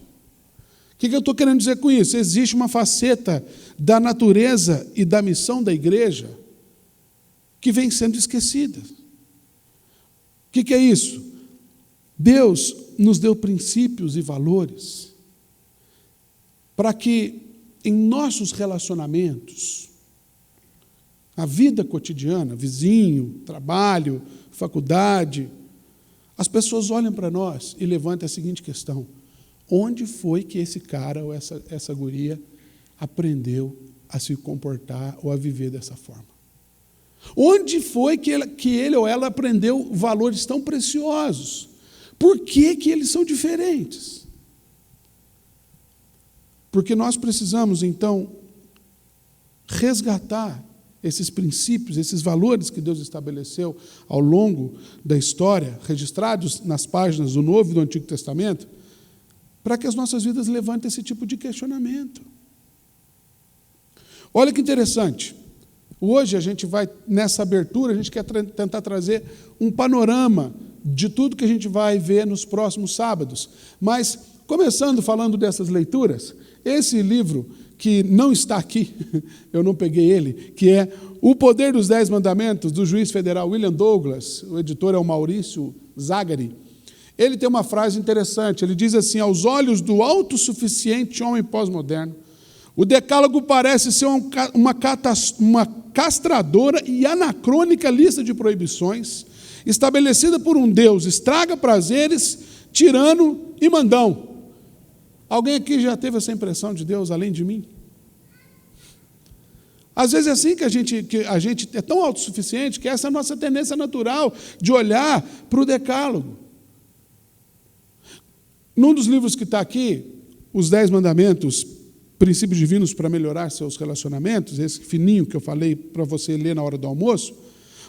O que eu estou querendo dizer com isso? Existe uma faceta da natureza e da missão da igreja que vem sendo esquecida. O que é isso? Deus nos deu princípios e valores para que em nossos relacionamentos, a vida cotidiana, vizinho, trabalho, faculdade, as pessoas olham para nós e levantam a seguinte questão: Onde foi que esse cara ou essa guria aprendeu a se comportar ou a viver dessa forma? Onde foi que ele ou ela aprendeu valores tão preciosos? Por que eles são diferentes? Porque nós precisamos, então, resgatar esses princípios, esses valores que Deus estabeleceu ao longo da história, registrados nas páginas do Novo e do Antigo Testamento, para que as nossas vidas levantem esse tipo de questionamento. Olha que interessante. Hoje a gente vai, nessa abertura, a gente quer tentar trazer um panorama de tudo que a gente vai ver nos próximos sábados. Mas, começando falando dessas leituras, esse livro, que não está aqui, eu não peguei ele, que é O Poder dos 10 Mandamentos, do juiz federal William Douglas, o editor é o Maurício Zagari. Ele tem uma frase interessante, ele diz assim: aos olhos do autossuficiente homem pós-moderno, o decálogo parece ser uma castradora e anacrônica lista de proibições, estabelecida por um Deus estraga prazeres, tirano e mandão. Alguém aqui já teve essa impressão de Deus além de mim? Às vezes é assim que a gente é tão autossuficiente que essa é a nossa tendência natural de olhar para o decálogo. Num dos livros que está aqui, Os 10 Mandamentos, Princípios Divinos para Melhorar Seus Relacionamentos, esse fininho que eu falei para você ler na hora do almoço,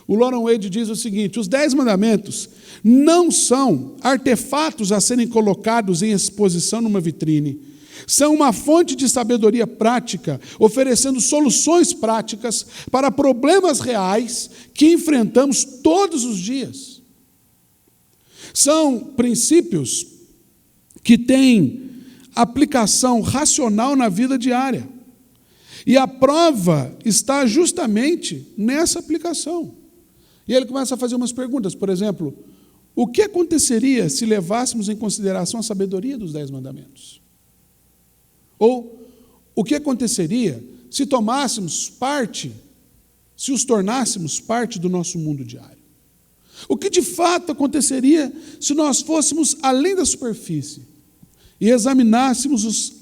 o Loran Wade diz o seguinte: os 10 mandamentos não são artefatos a serem colocados em exposição numa vitrine. São uma fonte de sabedoria prática, oferecendo soluções práticas para problemas reais que enfrentamos todos os dias. São princípios que têm aplicação racional na vida diária. E a prova está justamente nessa aplicação. E ele começa a fazer umas perguntas, por exemplo, o que aconteceria se levássemos em consideração a sabedoria dos 10 mandamentos? Ou, o que aconteceria se tomássemos parte, se os tornássemos parte do nosso mundo diário? O que de fato aconteceria se nós fôssemos além da superfície e examinássemos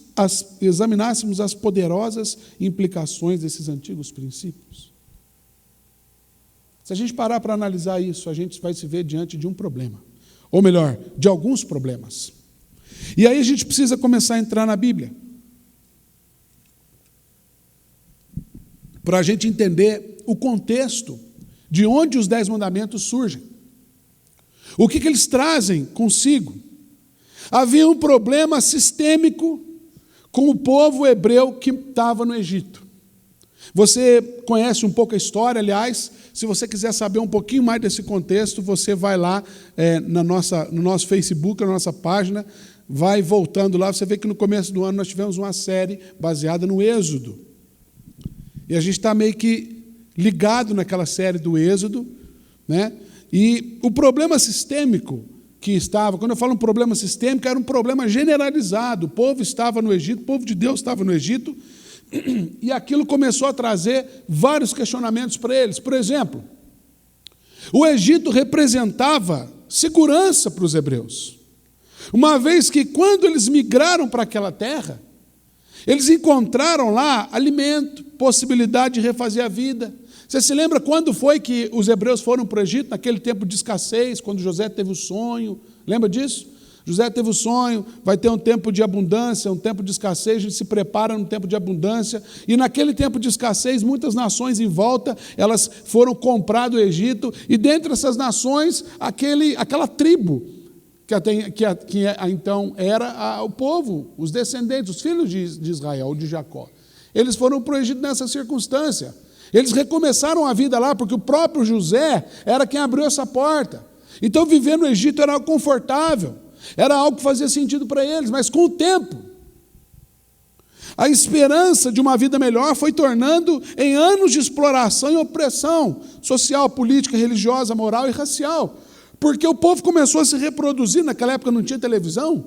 as poderosas implicações desses antigos princípios? Se a gente parar para analisar isso, a gente vai se ver diante de um problema. Ou melhor, de alguns problemas. E aí a gente precisa começar a entrar na Bíblia, para a gente entender o contexto de onde os 10 mandamentos surgem. O que eles trazem consigo? Havia um problema sistêmico com o povo hebreu que estava no Egito. Você conhece um pouco a história, aliás, se você quiser saber um pouquinho mais desse contexto, você vai lá no nosso Facebook, na nossa página, vai voltando lá, você vê que no começo do ano nós tivemos uma série baseada no Êxodo. E a gente está meio que ligado naquela série do Êxodo, né? E o problema sistêmico que estava, quando eu falo um problema sistêmico, era um problema generalizado. O povo estava no Egito, o povo de Deus estava no Egito, e aquilo começou a trazer vários questionamentos para eles. Por exemplo, o Egito representava segurança para os hebreus, uma vez que quando eles migraram para aquela terra, eles encontraram lá alimento, possibilidade de refazer a vida. Você se lembra quando foi que os hebreus foram para o Egito, naquele tempo de escassez, quando José teve o sonho? Lembra disso? José teve o sonho, vai ter um tempo de abundância, um tempo de escassez, a gente se prepara no tempo de abundância, e naquele tempo de escassez, muitas nações em volta, elas foram comprar do Egito, e dentre essas nações, aquela tribo, que então era o povo, os descendentes, os filhos de Israel, de Jacó. Eles foram para o Egito nessa circunstância. Eles recomeçaram a vida lá, porque o próprio José era quem abriu essa porta. Então, viver no Egito era algo confortável, era algo que fazia sentido para eles, mas com o tempo, a esperança de uma vida melhor foi tornando em anos de exploração e opressão social, política, religiosa, moral e racial, porque o povo começou a se reproduzir. Naquela época não tinha televisão,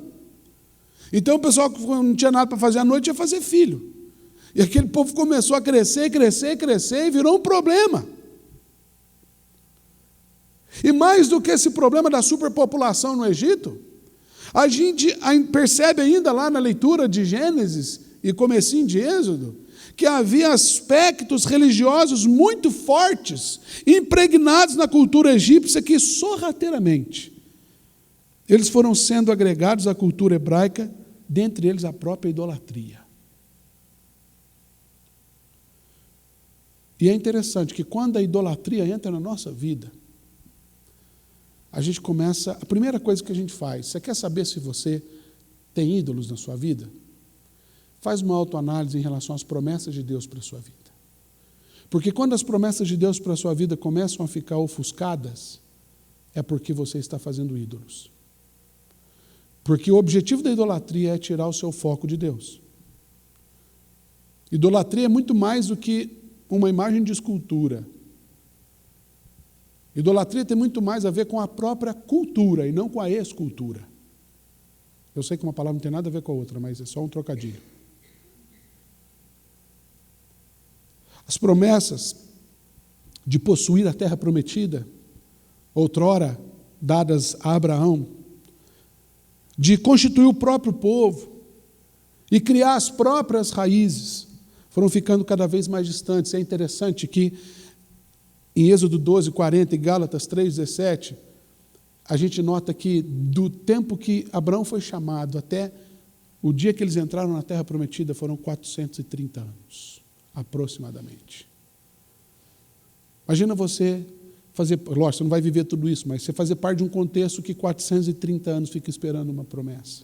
então o pessoal que não tinha nada para fazer à noite ia fazer filho. E aquele povo começou a crescer e virou um problema. E mais do que esse problema da superpopulação no Egito, A gente percebe ainda lá na leitura de Gênesis e comecinho de Êxodo, que havia aspectos religiosos muito fortes, impregnados na cultura egípcia, que sorrateiramente eles foram sendo agregados à cultura hebraica, dentre eles a própria idolatria. E é interessante que quando a idolatria entra na nossa vida, a gente começa, a primeira coisa que a gente faz, você quer saber se você tem ídolos na sua vida? Faz uma autoanálise em relação às promessas de Deus para a sua vida. Porque quando as promessas de Deus para a sua vida começam a ficar ofuscadas, é porque você está fazendo ídolos. Porque o objetivo da idolatria é tirar o seu foco de Deus. Idolatria é muito mais do que uma imagem de escultura. Idolatria tem muito mais a ver com a própria cultura e não com a escultura. Eu sei que uma palavra não tem nada a ver com a outra, mas é só um trocadilho. As promessas de possuir a terra prometida, outrora dadas a Abraão, de constituir o próprio povo e criar as próprias raízes, foram ficando cada vez mais distantes. É interessante que em Êxodo 12, 40 e Gálatas 3, 17, a gente nota que do tempo que Abraão foi chamado até o dia que eles entraram na terra prometida foram 430 anos, aproximadamente. Imagina você fazer, lógico, você não vai viver tudo isso, mas você fazer parte de um contexto que 430 anos fica esperando uma promessa.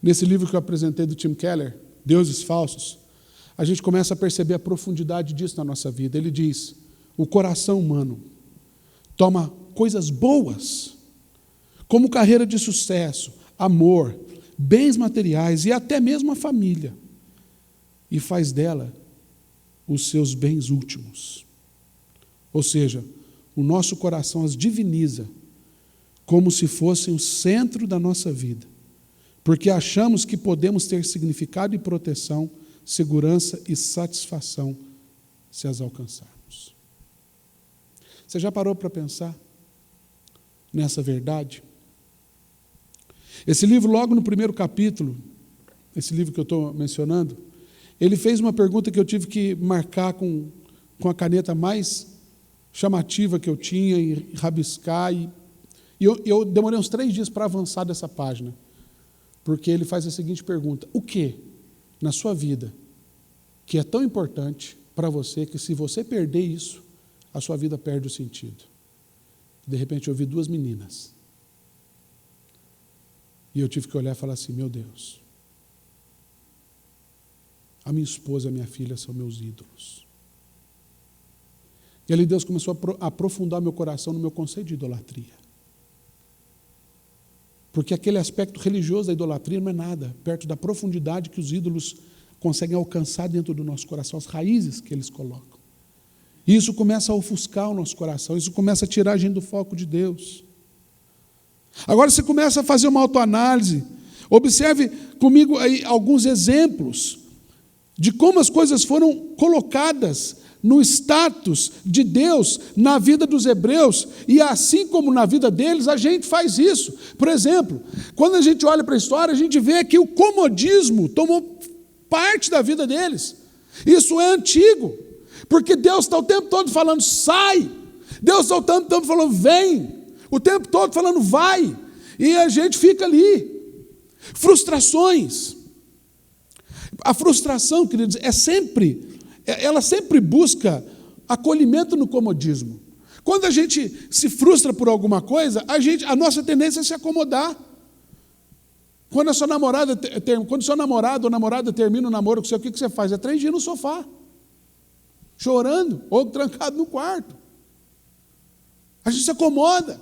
Nesse livro que eu apresentei do Tim Keller, Deuses Falsos, a gente começa a perceber a profundidade disso na nossa vida. Ele diz, o coração humano toma coisas boas, como carreira de sucesso, amor, bens materiais e até mesmo a família, e faz dela os seus bens últimos. Ou seja, o nosso coração as diviniza como se fossem o centro da nossa vida, porque achamos que podemos ter significado e proteção, segurança e satisfação se as alcançarmos. Você já parou para pensar nessa verdade? Esse livro, logo no primeiro capítulo, esse livro que eu estou mencionando, ele fez uma pergunta que eu tive que marcar com a caneta mais chamativa que eu tinha e rabiscar. E eu demorei uns 3 dias para avançar dessa página, porque ele faz a seguinte pergunta: o que na sua vida que é tão importante para você que se você perder isso, a sua vida perde o sentido? De repente eu vi 2 meninas. E eu tive que olhar e falar assim, meu Deus, a minha esposa e a minha filha são meus ídolos. E ali Deus começou a aprofundar meu coração no meu conceito de idolatria. Porque aquele aspecto religioso da idolatria não é nada perto da profundidade que os ídolos conseguem alcançar dentro do nosso coração, as raízes que eles colocam. E isso começa a ofuscar o nosso coração, isso começa a tirar a gente do foco de Deus. Agora você começa a fazer uma autoanálise. Observe comigo aí alguns exemplos de como as coisas foram colocadas no status de Deus na vida dos hebreus, e assim como na vida deles, a gente faz isso. Por exemplo, quando a gente olha para a história, a gente vê que o comodismo tomou parte da vida deles. Isso é antigo, porque Deus está o tempo todo falando, sai. Deus está o tempo todo falando, vem. O tempo todo falando, vai. E a gente fica ali. Frustrações. A frustração, queridos, ela sempre busca acolhimento no comodismo. Quando a gente se frustra por alguma coisa, a nossa tendência é se acomodar. Quando a sua namorada, quando seu namorado ou namorada termina o namoro com você, o que você faz? É 3 dias no sofá, chorando ou trancado no quarto. A gente se acomoda.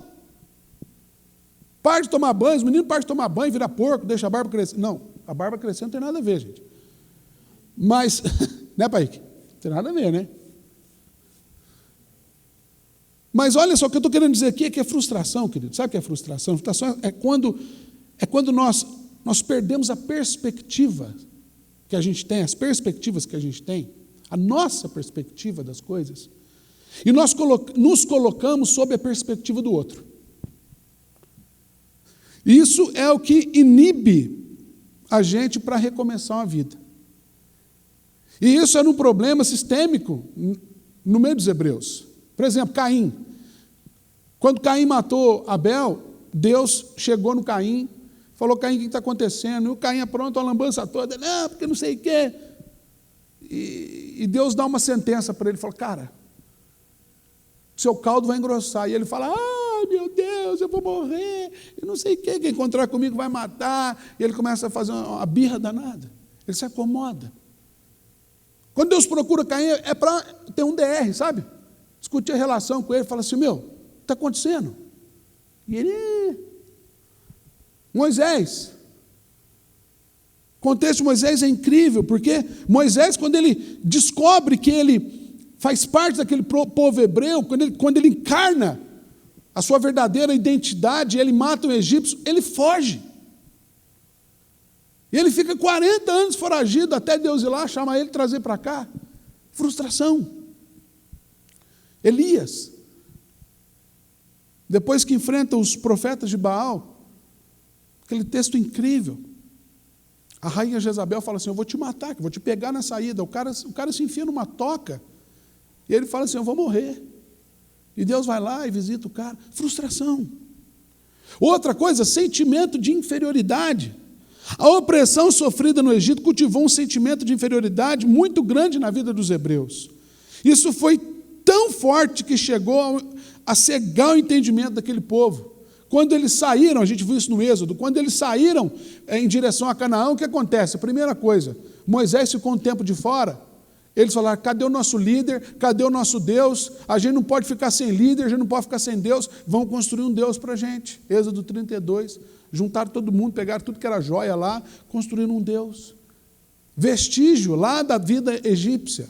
Para de tomar banho, os meninos param de tomar banho, vira porco, deixa a barba crescer. Não, a barba crescer não tem nada a ver, gente. Mas, né, Paik? Não tem nada a ver, né? Mas olha só, o que eu estou querendo dizer aqui é que é frustração, querido. Sabe o que é frustração? Frustração é quando nós perdemos a perspectiva que a gente tem, as perspectivas que a gente tem, a nossa perspectiva das coisas, e nós nos colocamos sob a perspectiva do outro. Isso é o que inibe a gente para recomeçar uma vida. E isso era um problema sistêmico no meio dos hebreus. Por exemplo, Caim. Quando Caim matou Abel, Deus chegou no Caim, falou: Caim, o que está acontecendo? E o Caim aprontou a lambança toda, não, porque não sei o quê. E Deus dá uma sentença para ele, fala: cara, seu caldo vai engrossar. E ele fala: ai, meu Deus, eu vou morrer, e não sei o quê, quem encontrar comigo vai matar. E ele começa a fazer uma birra danada, ele se acomoda. Quando Deus procura Caim, é para ter um DR, sabe? Discutir a relação com ele, fala assim: meu, o que está acontecendo? E ele... Moisés. O contexto de Moisés é incrível, porque Moisés, quando ele descobre que ele faz parte daquele povo hebreu, quando ele encarna a sua verdadeira identidade, ele mata o egípcio, ele foge. E ele fica 40 anos foragido, até Deus ir lá, chamar ele e trazer para cá. Frustração. Elias, depois que enfrenta os profetas de Baal, aquele texto incrível, a rainha Jezabel fala assim: eu vou te matar, vou te pegar na saída. O cara se enfia numa toca, e ele fala assim: eu vou morrer. E Deus vai lá e visita o cara. Frustração. Outra coisa, sentimento de inferioridade. A opressão sofrida no Egito cultivou um sentimento de inferioridade muito grande na vida dos hebreus. Isso foi tão forte que chegou a cegar o entendimento daquele povo. Quando eles saíram, a gente viu isso no Êxodo, quando eles saíram em direção a Canaã, o que acontece? A primeira coisa, Moisés ficou um tempo de fora, eles falaram: cadê o nosso líder? Cadê o nosso Deus? A gente não pode ficar sem líder, a gente não pode ficar sem Deus, vamos construir um Deus para a gente. Êxodo 32, juntaram todo mundo, pegaram tudo que era joia lá, construíram um Deus. Vestígio lá da vida egípcia.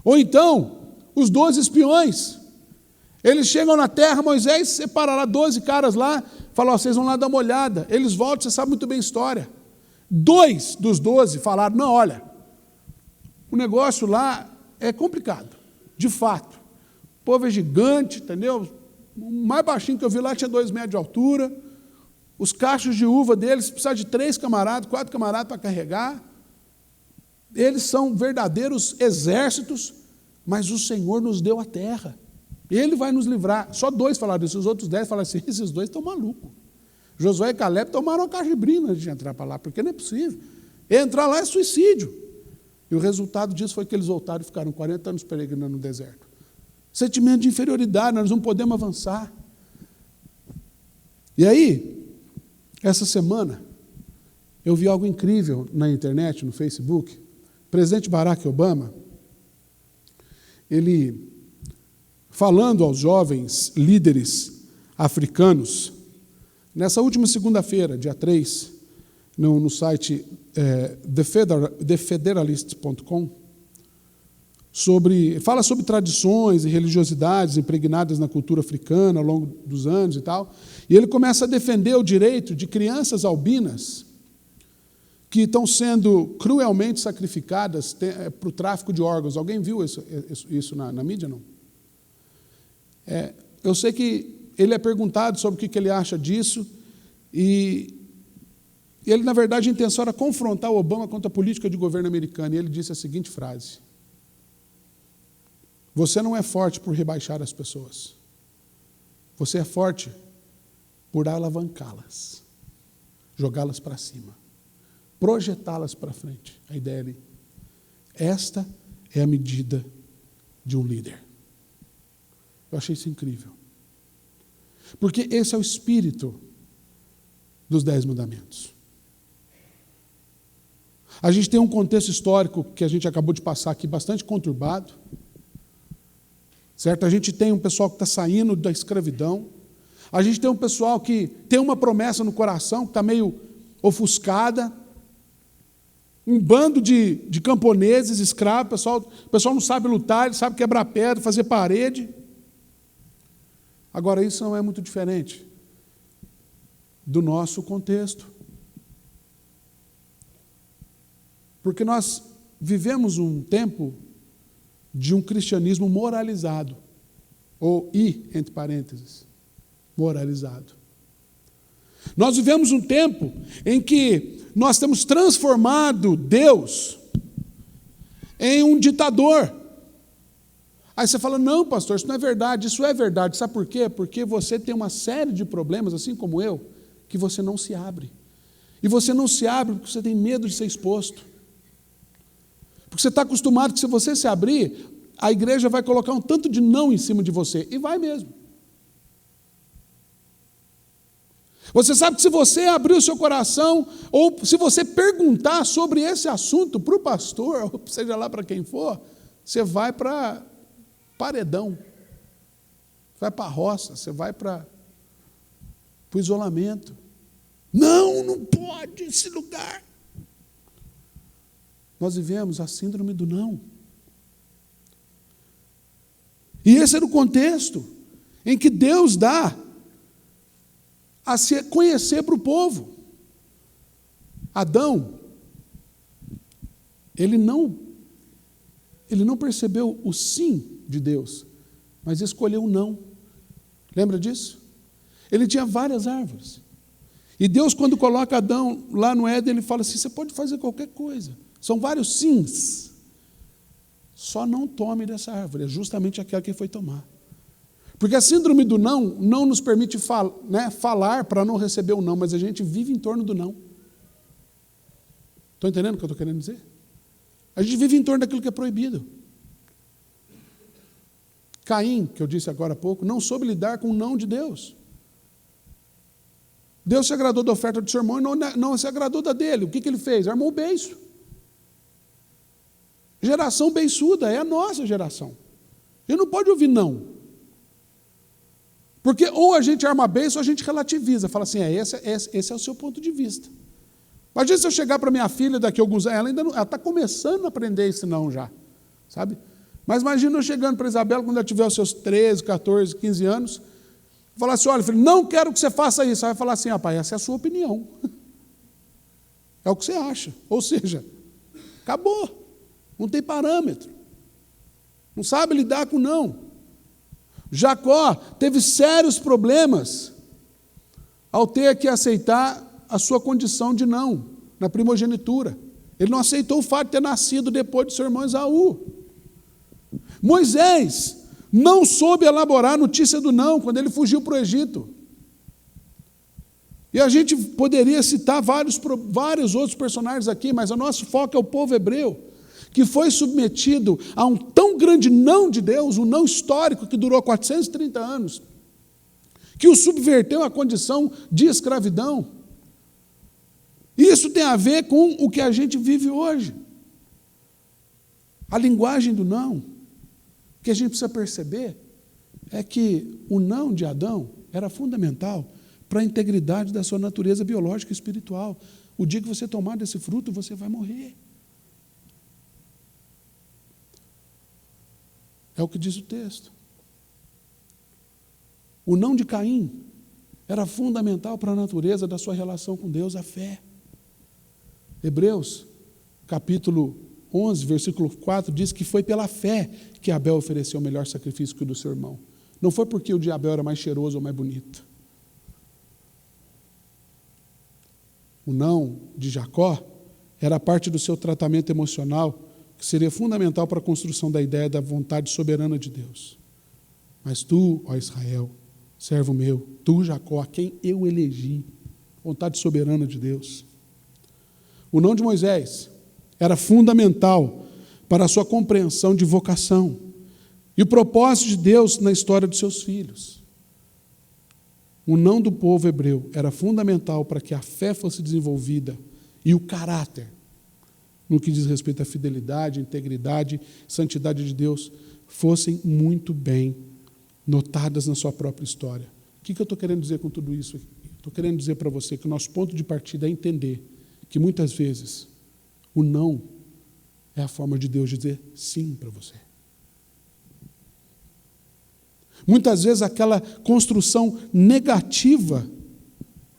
Ou então, os 12 espiões. Eles chegam na terra, Moisés separa lá 12 caras lá, fala: vocês vão lá dar uma olhada. Eles voltam, você sabe muito bem a história. 2 dos 12 falaram: não, olha, o negócio lá é complicado, de fato. O povo é gigante, entendeu? O mais baixinho que eu vi lá tinha 2 metros de altura. Os cachos de uva deles precisam de 3 camaradas, 4 camaradas para carregar. Eles são verdadeiros exércitos, mas o Senhor nos deu a terra. Ele vai nos livrar. Só 2 falaram isso, os outros 10 falaram assim: esses 2 estão malucos. Josué e Caleb tomaram uma cajibrina antes de entrar para lá, porque não é possível. Entrar lá é suicídio. E o resultado disso foi que eles voltaram e ficaram 40 anos peregrinando no deserto. Sentimento de inferioridade, nós não podemos avançar. E aí, essa semana, eu vi algo incrível na internet, no Facebook. O presidente Barack Obama, ele, falando aos jovens líderes africanos, nessa última segunda-feira, dia 3, no site thefederalist.com, fala sobre tradições e religiosidades impregnadas na cultura africana ao longo dos anos e tal, e ele começa a defender o direito de crianças albinas que estão sendo cruelmente sacrificadas para o tráfico de órgãos. Alguém viu isso na mídia, não? Eu sei que ele é perguntado sobre o que ele acha disso, e ele, na verdade, a intenção era confrontar o Obama contra a política de governo americana, e ele disse a seguinte frase: você não é forte por rebaixar as pessoas, você é forte por alavancá-las, jogá-las para cima, projetá-las para frente. A ideia ali, esta é a medida de um líder. Eu achei isso incrível, porque esse é o espírito dos 10 mandamentos. A gente tem um contexto histórico que a gente acabou de passar aqui bastante conturbado, certo? A gente tem um pessoal que está saindo da escravidão, a gente tem um pessoal que tem uma promessa no coração que está meio ofuscada, um bando de camponeses, escravos, o pessoal não sabe lutar, ele sabe quebrar pedra, fazer parede. Agora, isso não é muito diferente do nosso contexto. Porque nós vivemos um tempo de um cristianismo moralizado, entre parênteses, moralizado. Nós vivemos um tempo em que nós temos transformado Deus em um ditador. Aí você fala, não, pastor, isso não é verdade. Isso é verdade, sabe por quê? Porque você tem uma série de problemas, assim como eu, que você não se abre. E você não se abre porque você tem medo de ser exposto. Porque você está acostumado que se você se abrir, a igreja vai colocar um tanto de não em cima de você. E vai mesmo. Você sabe que se você abrir o seu coração, ou se você perguntar sobre esse assunto para o pastor, ou seja lá para quem for, você vai para paredão, vai para a roça, você vai para o isolamento. Não pode esse lugar. Nós vivemos a síndrome do não. E esse era o contexto em que Deus dá a se conhecer para o povo. Adão, ele não percebeu o sim de Deus, mas escolheu o não. Lembra disso? Ele tinha várias árvores. E Deus, quando coloca Adão lá no Éden, ele fala assim, você pode fazer qualquer coisa. São vários sims. Só não tome dessa árvore. É justamente aquela que foi tomar. Porque a síndrome do não nos permite falar para não receber o não, mas a gente vive em torno do não. Estão entendendo o que eu estou querendo dizer? A gente vive em torno daquilo que é proibido. Caim, que eu disse agora há pouco, não soube lidar com o não de Deus. Deus se agradou da oferta do seu irmão e não se agradou da dele. O que ele fez? Armou o beiço. Geração beiçuda, é a nossa geração. A gente não pode ouvir não. Porque ou a gente arma beiço ou a gente relativiza. Fala assim, esse é o seu ponto de vista. Imagina se eu chegar para minha filha daqui a alguns anos, ela está começando a aprender esse não já, sabe? Mas imagina eu chegando para a Isabela, quando ela tiver os seus 13, 14, 15 anos, falar assim, olha, filho, não quero que você faça isso. Ela vai falar assim, pai, essa é a sua opinião. É o que você acha. Ou seja, acabou. Não tem parâmetro. Não sabe lidar com não. Jacó teve sérios problemas ao ter que aceitar a sua condição de não, na primogenitura. Ele não aceitou o fato de ter nascido depois de seu irmão Esaú. Moisés não soube elaborar a notícia do não quando ele fugiu para o Egito. E a gente poderia citar vários outros personagens aqui, mas o nosso foco é o povo hebreu, que foi submetido a um tão grande não de Deus, um não histórico que durou 430 anos, que o subverteu à condição de escravidão. Isso tem a ver com o que a gente vive hoje. A linguagem do não. O que a gente precisa perceber é que o não de Adão era fundamental para a integridade da sua natureza biológica e espiritual. O dia que você tomar desse fruto, você vai morrer. É o que diz o texto. O não de Caim era fundamental para a natureza da sua relação com Deus, a fé. Hebreus, capítulo 11, versículo 4, diz que foi pela fé que Abel ofereceu o melhor sacrifício que o do seu irmão. Não foi porque o de Abel era mais cheiroso ou mais bonito. O não de Jacó era parte do seu tratamento emocional, que seria fundamental para a construção da ideia da vontade soberana de Deus. Mas tu, ó Israel, servo meu, tu, Jacó, a quem eu elegi, vontade soberana de Deus. O não de Moisés era fundamental para a sua compreensão de vocação e o propósito de Deus na história dos seus filhos. O não do povo hebreu era fundamental para que a fé fosse desenvolvida e o caráter, no que diz respeito à fidelidade, integridade, santidade de Deus, fossem muito bem notadas na sua própria história. O que eu estou querendo dizer com tudo isso? Estou querendo dizer para você que o nosso ponto de partida é entender que muitas vezes o não é a forma de Deus dizer sim para você. Muitas vezes aquela construção negativa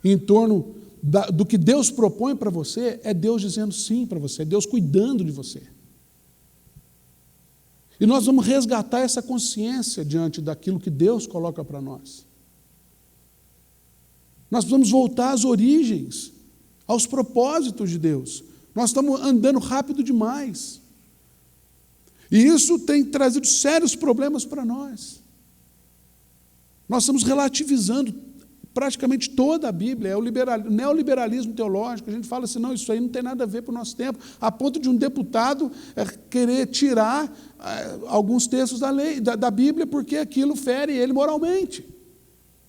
em torno do que Deus propõe para você é Deus dizendo sim para você, é Deus cuidando de você. E nós vamos resgatar essa consciência diante daquilo que Deus coloca para nós. Nós precisamos voltar às origens, aos propósitos de Deus. Nós estamos andando rápido demais. E isso tem trazido sérios problemas para nós. Nós estamos relativizando praticamente toda a Bíblia, é o neoliberalismo teológico. A gente fala assim, não, isso aí não tem nada a ver com o nosso tempo, a ponto de um deputado querer tirar alguns textos da lei, da Bíblia, porque aquilo fere ele moralmente.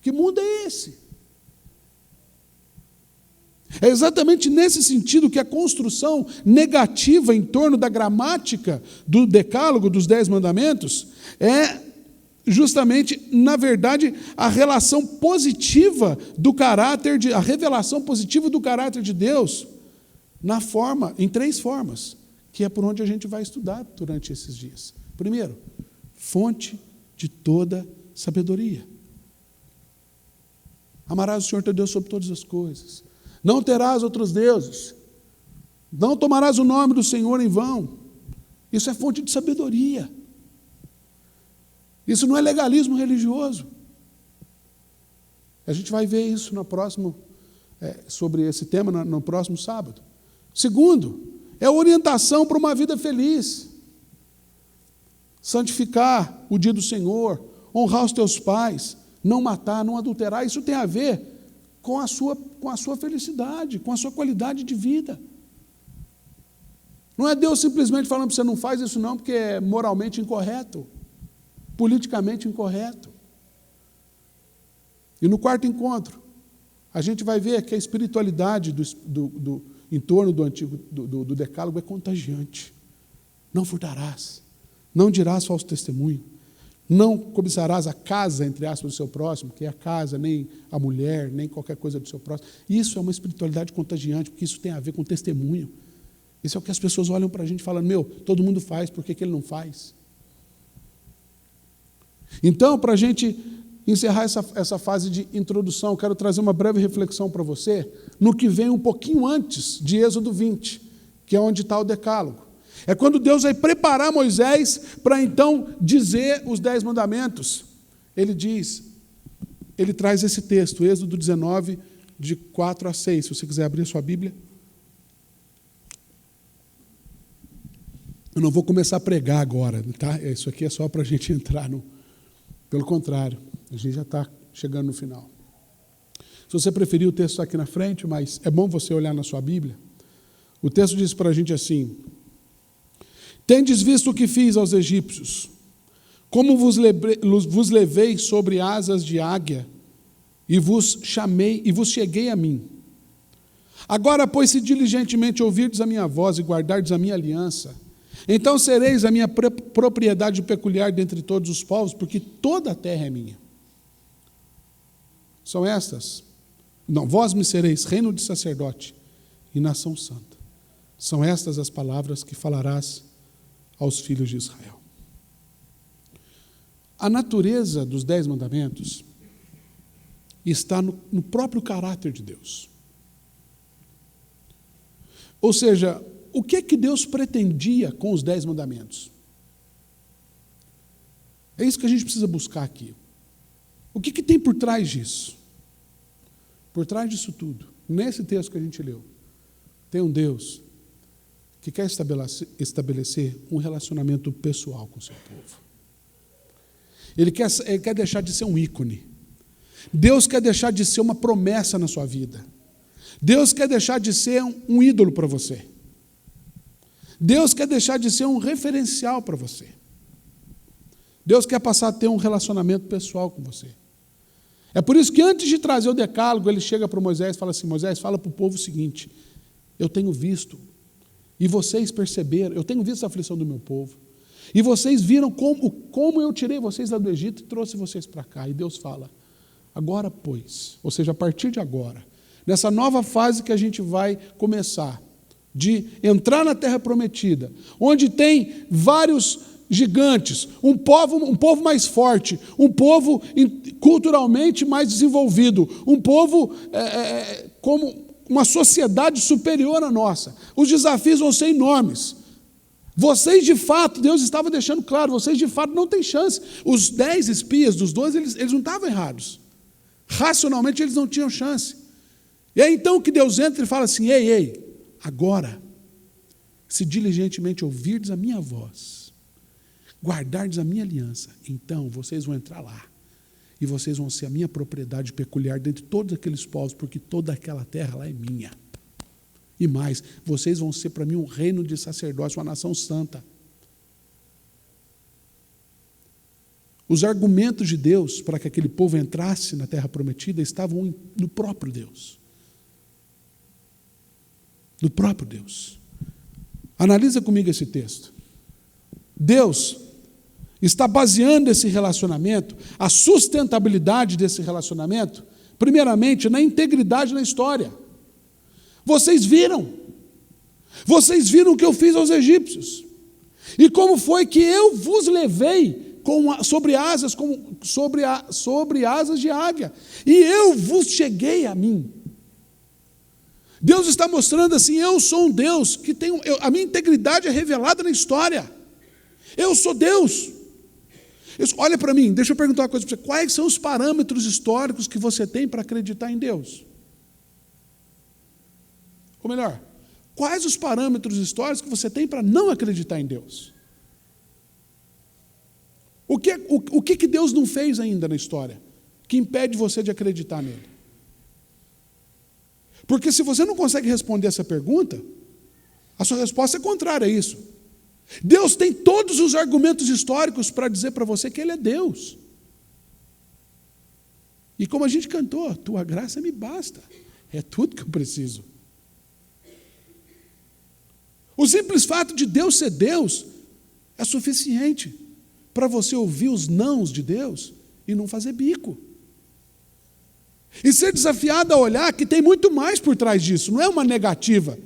Que mundo é esse? É exatamente nesse sentido que a construção negativa em torno da gramática do Decálogo, dos 10 mandamentos, é justamente, na verdade, a relação positiva do caráter, a revelação positiva do caráter de Deus, em 3 formas, que é por onde a gente vai estudar durante esses dias. Primeiro, fonte de toda sabedoria. Amarás o Senhor teu Deus sobre todas as coisas. Não terás outros deuses. Não tomarás o nome do Senhor em vão. Isso é fonte de sabedoria. Isso não é legalismo religioso. A gente vai ver isso sobre esse tema no próximo sábado. Segundo, é orientação para uma vida feliz. Santificar o dia do Senhor, honrar os teus pais, não matar, não adulterar. Isso tem a ver com a sua felicidade, com a sua qualidade de vida. Não é Deus simplesmente falando para você não faz isso não, porque é moralmente incorreto, politicamente incorreto. E no quarto encontro, a gente vai ver que a espiritualidade em torno do Decálogo é contagiante. Não furtarás, não dirás falso testemunho, não cobiçarás a casa, entre aspas, do seu próximo, que é a casa, nem a mulher, nem qualquer coisa do seu próximo. Isso é uma espiritualidade contagiante, porque isso tem a ver com testemunho. Isso é o que as pessoas olham para a gente e falam, todo mundo faz, por que ele não faz? Então, para a gente encerrar essa fase de introdução, eu quero trazer uma breve reflexão para você, no que vem um pouquinho antes de Êxodo 20, que é onde está o Decálogo. É quando Deus vai preparar Moisés para então dizer os 10 mandamentos. Ele traz esse texto, Êxodo 19, de 4 a 6. Se você quiser abrir a sua Bíblia. Eu não vou começar a pregar agora, tá? Isso aqui é só para a gente entrar no... Pelo contrário, a gente já está chegando no final. Se você preferir, o texto está aqui na frente, mas é bom você olhar na sua Bíblia. O texto diz para a gente assim: tendes visto o que fiz aos egípcios, como vos levei sobre asas de águia, e vos chamei, e vos cheguei a mim. Agora, pois, se diligentemente ouvirdes a minha voz e guardardes a minha aliança, então sereis a minha propriedade peculiar dentre todos os povos, porque toda a terra é minha. São estas. Não, vós me sereis reino de sacerdote e nação santa. São estas as palavras que falarás aos filhos de Israel. A natureza dos 10 mandamentos está no próprio caráter de Deus. Ou seja, o que Deus pretendia com os 10 mandamentos? É isso que a gente precisa buscar aqui. O que tem por trás disso? Por trás disso tudo, nesse texto que a gente leu, tem um Deus que quer estabelecer um relacionamento pessoal com o seu povo. Ele quer deixar de ser um ícone. Deus quer deixar de ser uma promessa na sua vida. Deus quer deixar de ser um ídolo para você. Deus quer deixar de ser um referencial para você. Deus quer passar a ter um relacionamento pessoal com você. É por isso que antes de trazer o Decálogo, ele chega para Moisés e fala assim: Moisés, fala para o povo o seguinte: eu tenho visto, e vocês perceberam, eu tenho visto a aflição do meu povo, e vocês viram como eu tirei vocês lá do Egito e trouxe vocês para cá. E Deus fala: agora, pois, ou seja, a partir de agora, nessa nova fase que a gente vai começar, de entrar na terra prometida, onde tem vários gigantes, um povo mais forte, um povo culturalmente mais desenvolvido, um povo como uma sociedade superior à nossa. Os desafios vão ser enormes. Vocês, de fato, Deus estava deixando claro, vocês, de fato, não têm chance. Os 10 espias dos 12, eles não estavam errados. Racionalmente eles não tinham chance. E é então que Deus entra e fala assim: ei, agora, se diligentemente ouvirdes a minha voz, guardardes a minha aliança, então vocês vão entrar lá. E vocês vão ser a minha propriedade peculiar dentre todos aqueles povos, porque toda aquela terra lá é minha. E mais, vocês vão ser para mim um reino de sacerdócio, uma nação santa. Os argumentos de Deus para que aquele povo entrasse na terra prometida estavam no próprio Deus. No próprio Deus. Analisa comigo esse texto. Deus está baseando esse relacionamento, a sustentabilidade desse relacionamento, primeiramente na integridade na história. Vocês viram o que eu fiz aos egípcios, e como foi que eu vos levei sobre asas de águia, e eu vos cheguei a mim. Deus está mostrando assim: eu sou um Deus que tem, a minha integridade é revelada na história. Eu sou Deus. Olha para mim, deixa eu perguntar uma coisa para você. Quais são os parâmetros históricos que você tem para acreditar em Deus? Ou melhor, quais os parâmetros históricos que você tem para não acreditar em Deus? O que Deus não fez ainda na história que impede você de acreditar nele? Porque se você não consegue responder essa pergunta, a sua resposta é contrária a isso. Deus tem todos os argumentos históricos para dizer para você que Ele é Deus. E como a gente cantou, tua graça me basta, é tudo que eu preciso. O simples fato de Deus ser Deus é suficiente para você ouvir os nãos de Deus e não fazer bico. E ser desafiado a olhar que tem muito mais por trás disso, não é uma negativa.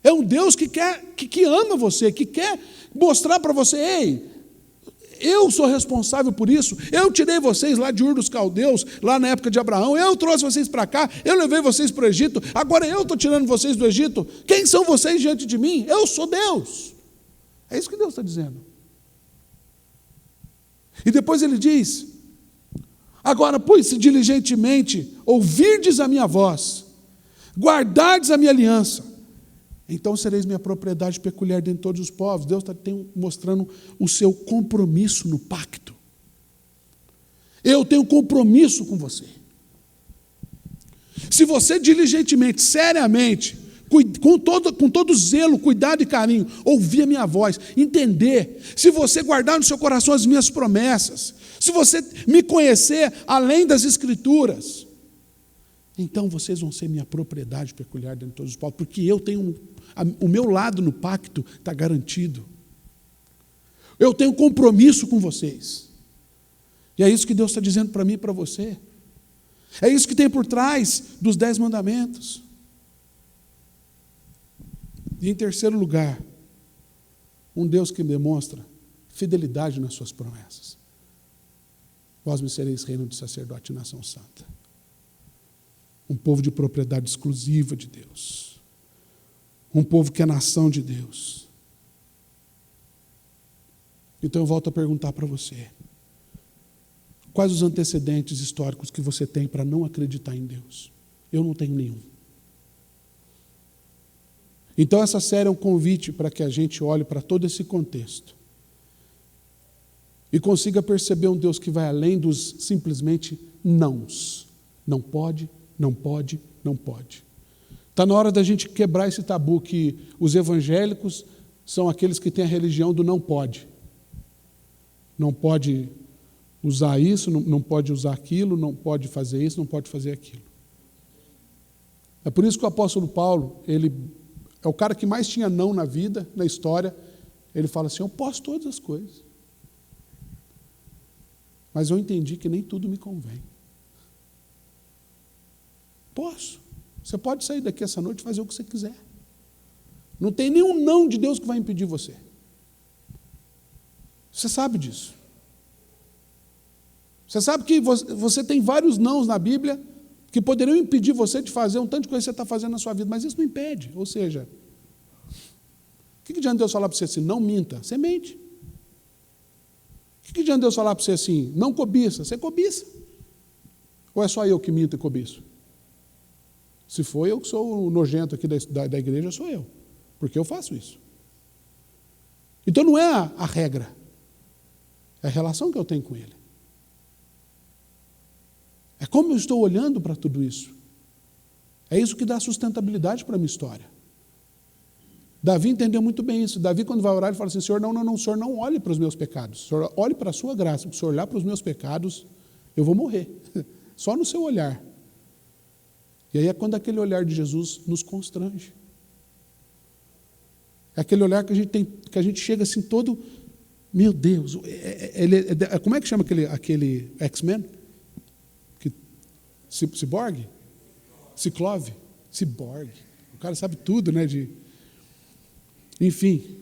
É um Deus que ama você, que quer mostrar para você: ei, eu sou responsável por isso, eu tirei vocês lá de Ur dos Caldeus, lá na época de Abraão, eu trouxe vocês para cá, eu levei vocês para o Egito, agora eu estou tirando vocês do Egito. Quem são vocês diante de mim? Eu sou Deus. É isso que Deus está dizendo. E depois ele diz: agora, pois, se diligentemente ouvirdes a minha voz, guardardes a minha aliança, então sereis minha propriedade peculiar dentre todos os povos. Deus está mostrando o seu compromisso no pacto. Eu tenho compromisso com você. Se você diligentemente, seriamente, com todo zelo, cuidado e carinho, ouvir a minha voz, entender, se você guardar no seu coração as minhas promessas, se você me conhecer além das Escrituras, então vocês vão ser minha propriedade peculiar dentro de todos os povos, porque eu tenho o meu lado no pacto está garantido. Eu tenho compromisso com vocês. E é isso que Deus está dizendo para mim e para você. É isso que tem por trás dos 10 mandamentos. E em terceiro lugar, um Deus que demonstra fidelidade nas suas promessas. Vós me sereis reino de sacerdote e nação santa. Um povo de propriedade exclusiva de Deus. Um povo que é nação de Deus. Então eu volto a perguntar para você: quais os antecedentes históricos que você tem para não acreditar em Deus? Eu não tenho nenhum. Então essa série é um convite para que a gente olhe para todo esse contexto e consiga perceber um Deus que vai além dos simplesmente nãos. Não pode, não pode, não pode. Está na hora da gente quebrar esse tabu que os evangélicos são aqueles que têm a religião do não pode. Não pode usar isso, não pode usar aquilo, não pode fazer isso, não pode fazer aquilo. É por isso que o apóstolo Paulo, ele é o cara que mais tinha não na vida, na história. Ele fala assim: eu posso todas as coisas, mas eu entendi que nem tudo me convém. Posso. Você pode sair daqui essa noite e fazer o que você quiser. Não tem nenhum não de Deus que vai impedir você. Você sabe disso. Você sabe que você tem vários nãos na Bíblia que poderiam impedir você de fazer um tanto de coisa que você está fazendo na sua vida, mas isso não impede. Ou seja, o que adianta Deus falar para você assim: não minta? Você mente. O que adianta Deus falar para você assim: não cobiça? Você cobiça. Ou é só eu que minto e cobiço? Se for eu que sou o nojento aqui da igreja, sou eu. Porque eu faço isso. Então não é a regra. É a relação que eu tenho com Ele. É como eu estou olhando para tudo isso. É isso que dá sustentabilidade para a minha história. Davi entendeu muito bem isso. Davi, quando vai orar, ele fala assim: Senhor, não, Senhor, não olhe para os meus pecados. Senhor, olhe para a sua graça. Se o Senhor olhar para os meus pecados, eu vou morrer. Só no seu olhar. E aí é quando aquele olhar de Jesus nos constrange. É aquele olhar que a gente chega assim todo, meu Deus, como é que chama aquele X-Men? Ciborgue? Ciclove? Ciborgue. O cara sabe tudo, né? Enfim,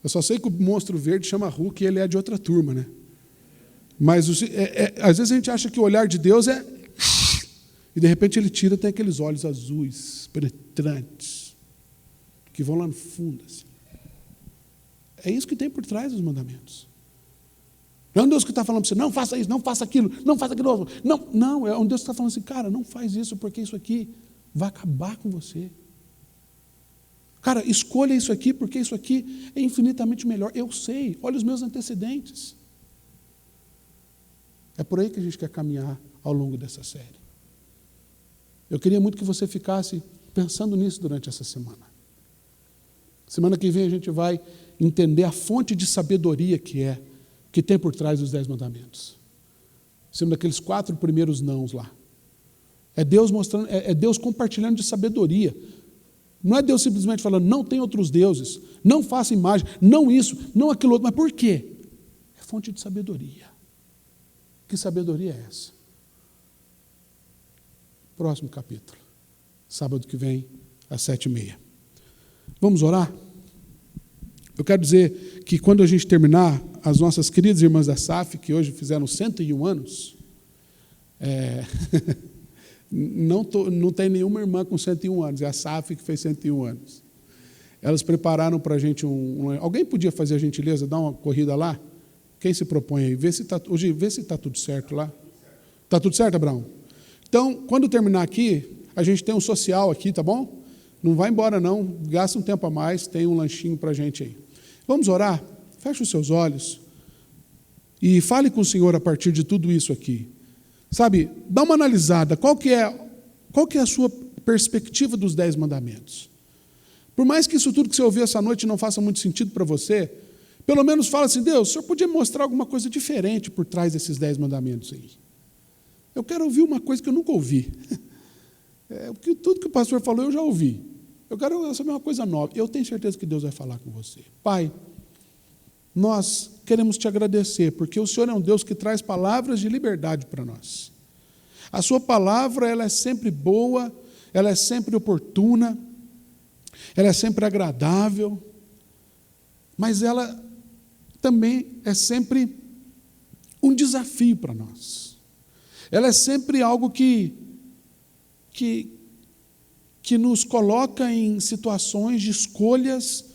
eu só sei que o monstro verde chama Hulk e ele é de outra turma, né? Mas às vezes a gente acha que o olhar de Deus é... E de repente ele tira, tem aqueles olhos azuis, penetrantes, que vão lá no fundo. Assim. É isso que tem por trás dos mandamentos. Não é um Deus que está falando para você: não faça isso, não faça aquilo, não faça aquilo outro. Não, é um Deus que está falando assim: cara, não faz isso, porque isso aqui vai acabar com você. Cara, escolha isso aqui, porque isso aqui é infinitamente melhor. Eu sei, olha os meus antecedentes. É por aí que a gente quer caminhar ao longo dessa série. Eu queria muito que você ficasse pensando nisso durante essa semana. Semana que vem a gente vai entender a fonte de sabedoria que tem por trás dos 10 mandamentos. Sendo daqueles 4 primeiros nãos lá. É Deus mostrando, é Deus compartilhando de sabedoria. Não é Deus simplesmente falando: não tem outros deuses, não faça imagem, não isso, não aquilo outro. Mas por quê? É fonte de sabedoria. Que sabedoria é essa? Próximo capítulo. Sábado que vem, às 7h30. Vamos orar? Eu quero dizer que quando a gente terminar, as nossas queridas irmãs da SAF, que hoje fizeram 101 anos, não tem nenhuma irmã com 101 anos, é a SAF que fez 101 anos. Elas prepararam para a gente alguém podia fazer a gentileza, dar uma corrida lá? Quem se propõe aí? Vê se está tudo certo lá. Está tudo certo, Abraão? Então, quando terminar aqui, a gente tem um social aqui, tá bom? Não vai embora não, gasta um tempo a mais, tem um lanchinho para a gente aí. Vamos orar? Feche os seus olhos e fale com o Senhor a partir de tudo isso aqui. Sabe, dá uma analisada, qual que é a sua perspectiva dos 10 mandamentos? Por mais que isso tudo que você ouviu essa noite não faça muito sentido para você, pelo menos fala assim: Deus, o Senhor podia mostrar alguma coisa diferente por trás desses 10 mandamentos aí. Eu quero ouvir uma coisa que eu nunca ouvi. Porque tudo que o pastor falou eu já ouvi. Eu quero saber uma coisa nova. Eu tenho certeza que Deus vai falar com você. Pai, nós queremos te agradecer, porque o Senhor é um Deus que traz palavras de liberdade para nós. A sua palavra, ela é sempre boa, ela é sempre oportuna, ela é sempre agradável, mas ela também é sempre um desafio para nós. Ela é sempre algo que nos coloca em situações de escolhas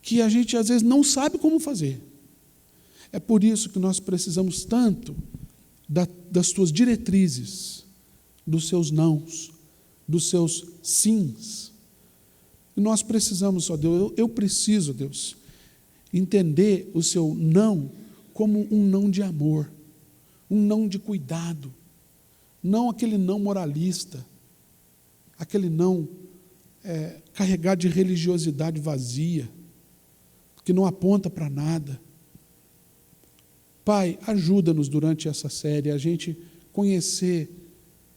que a gente às vezes não sabe como fazer. É por isso que nós precisamos tanto das tuas diretrizes, dos seus nãos, dos seus sims. E nós precisamos, ó Deus, eu preciso, Deus, entender o seu não como um não de amor, um não de cuidado, não aquele não moralista, aquele não carregado de religiosidade vazia, que não aponta para nada. Pai, ajuda-nos durante essa série a gente conhecer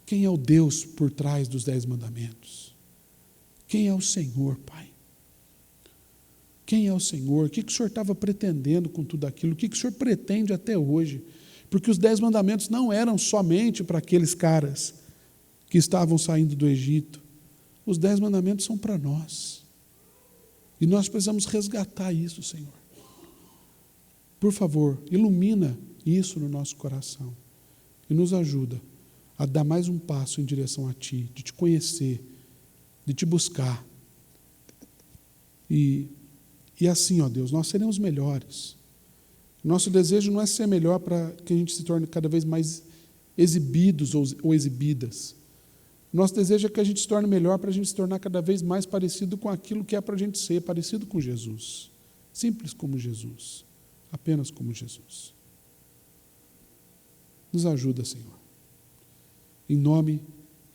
quem é o Deus por trás dos 10 mandamentos. Quem é o Senhor, Pai? Quem é o Senhor? O que o Senhor estava pretendendo com tudo aquilo? O que o Senhor pretende até hoje? Porque os 10 mandamentos não eram somente para aqueles caras que estavam saindo do Egito. Os 10 mandamentos são para nós. E nós precisamos resgatar isso, Senhor. Por favor, ilumina isso no nosso coração. E nos ajuda a dar mais um passo em direção a Ti, de Te conhecer, de Te buscar. E assim, ó Deus, nós seremos melhores. Nosso desejo não é ser melhor para que a gente se torne cada vez mais exibidos ou exibidas. Nosso desejo é que a gente se torne melhor para a gente se tornar cada vez mais parecido com aquilo que é para a gente ser, parecido com Jesus. Simples como Jesus. Apenas como Jesus. Nos ajuda, Senhor. Em nome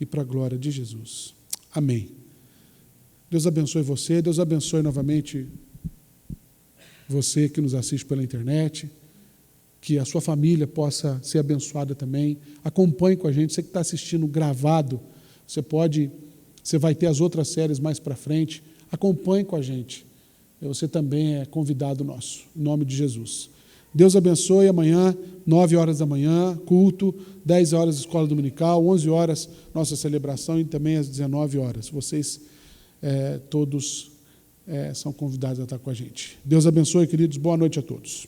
e para a glória de Jesus. Amém. Deus abençoe você, Deus abençoe novamente você que nos assiste pela internet, que a sua família possa ser abençoada também. Acompanhe com a gente, você que está assistindo gravado, você vai ter as outras séries mais para frente. Acompanhe com a gente. Você também é convidado nosso, em nome de Jesus. Deus abençoe. Amanhã, 9 horas da manhã, culto, 10 horas escola dominical, 11 horas nossa celebração e também às 19 horas. Vocês todos são convidados a estar com a gente. Deus abençoe, queridos. Boa noite a todos.